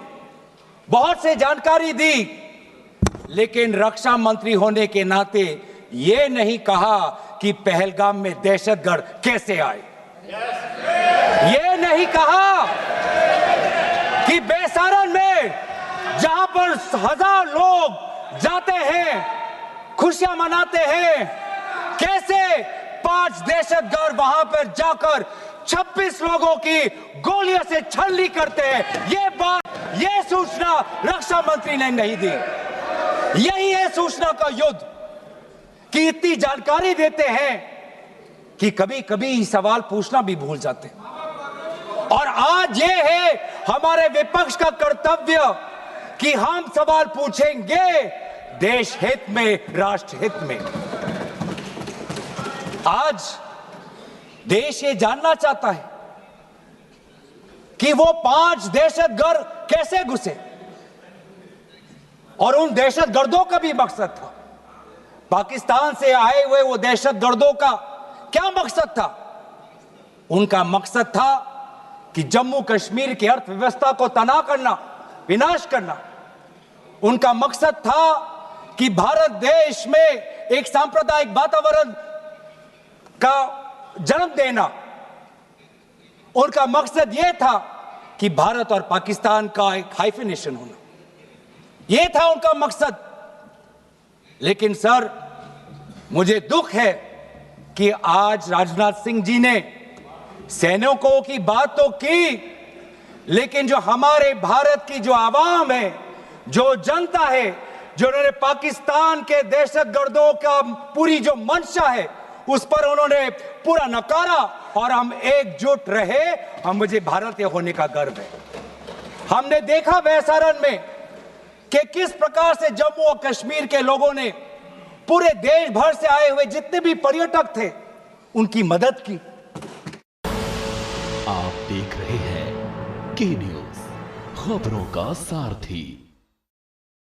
S9: बहुत से जानकारी दी, लेकिन रक्षा मंत्री होने के नाते ये नहीं कहा कि पहलगाम में दहशतगर्द कैसे आए, ये नहीं कहा कि बेसारन में जहां पर 1000 लोग जाते हैं, खुशियां मनाते हैं, कैसे 5 दहशतगर्द वहां पर जाकर 26 लोगों की गोलियों से छलनी करते हैं। ये सूचना रक्षा मंत्री ने नहीं दी। यही है सूचना का युद्ध कि इतनी जानकारी देते हैं कि कभी कभी सवाल पूछना भी भूल जाते हैं। और आज ये है हमारे विपक्ष का कर्तव्य कि हम सवाल पूछेंगे देश हित में, राष्ट्र हित में। आज देश ये जानना चाहता है कि वो 5 दहशतगर्द कैसे घुसे और उन दहशतगर्दों का भी मकसद था। पाकिस्तान से आए हुए वो दहशतगर्दों का क्या मकसद था? उनका मकसद था कि जम्मू कश्मीर की अर्थव्यवस्था को तनाव करना, विनाश करना। उनका मकसद था कि भारत देश में एक सांप्रदायिक वातावरण का जन्म देना। उनका मकसद यह था कि भारत और पाकिस्तान का एक हाइफिनेशन होना, यह था उनका मकसद। लेकिन सर, मुझे दुख है कि आज राजनाथ सिंह जी ने सैनिकों की बात तो की, लेकिन जो हमारे भारत की जो आवाम है, जो जनता है, जो उन्होंने पाकिस्तान के दहशतगर्दों का पूरी जो मंशा है उस पर उन्होंने पूरा नकारा और हम एकजुट रहे। हम मुझे भारतीय होने का गर्व है। हमने देखा बेसारन में कि किस प्रकार से जम्मू और कश्मीर के लोगों ने पूरे देश भर से आए हुए जितने भी पर्यटक थे उनकी मदद की।
S5: आप देख रहे हैं के न्यूज़, खबरों का सारथी।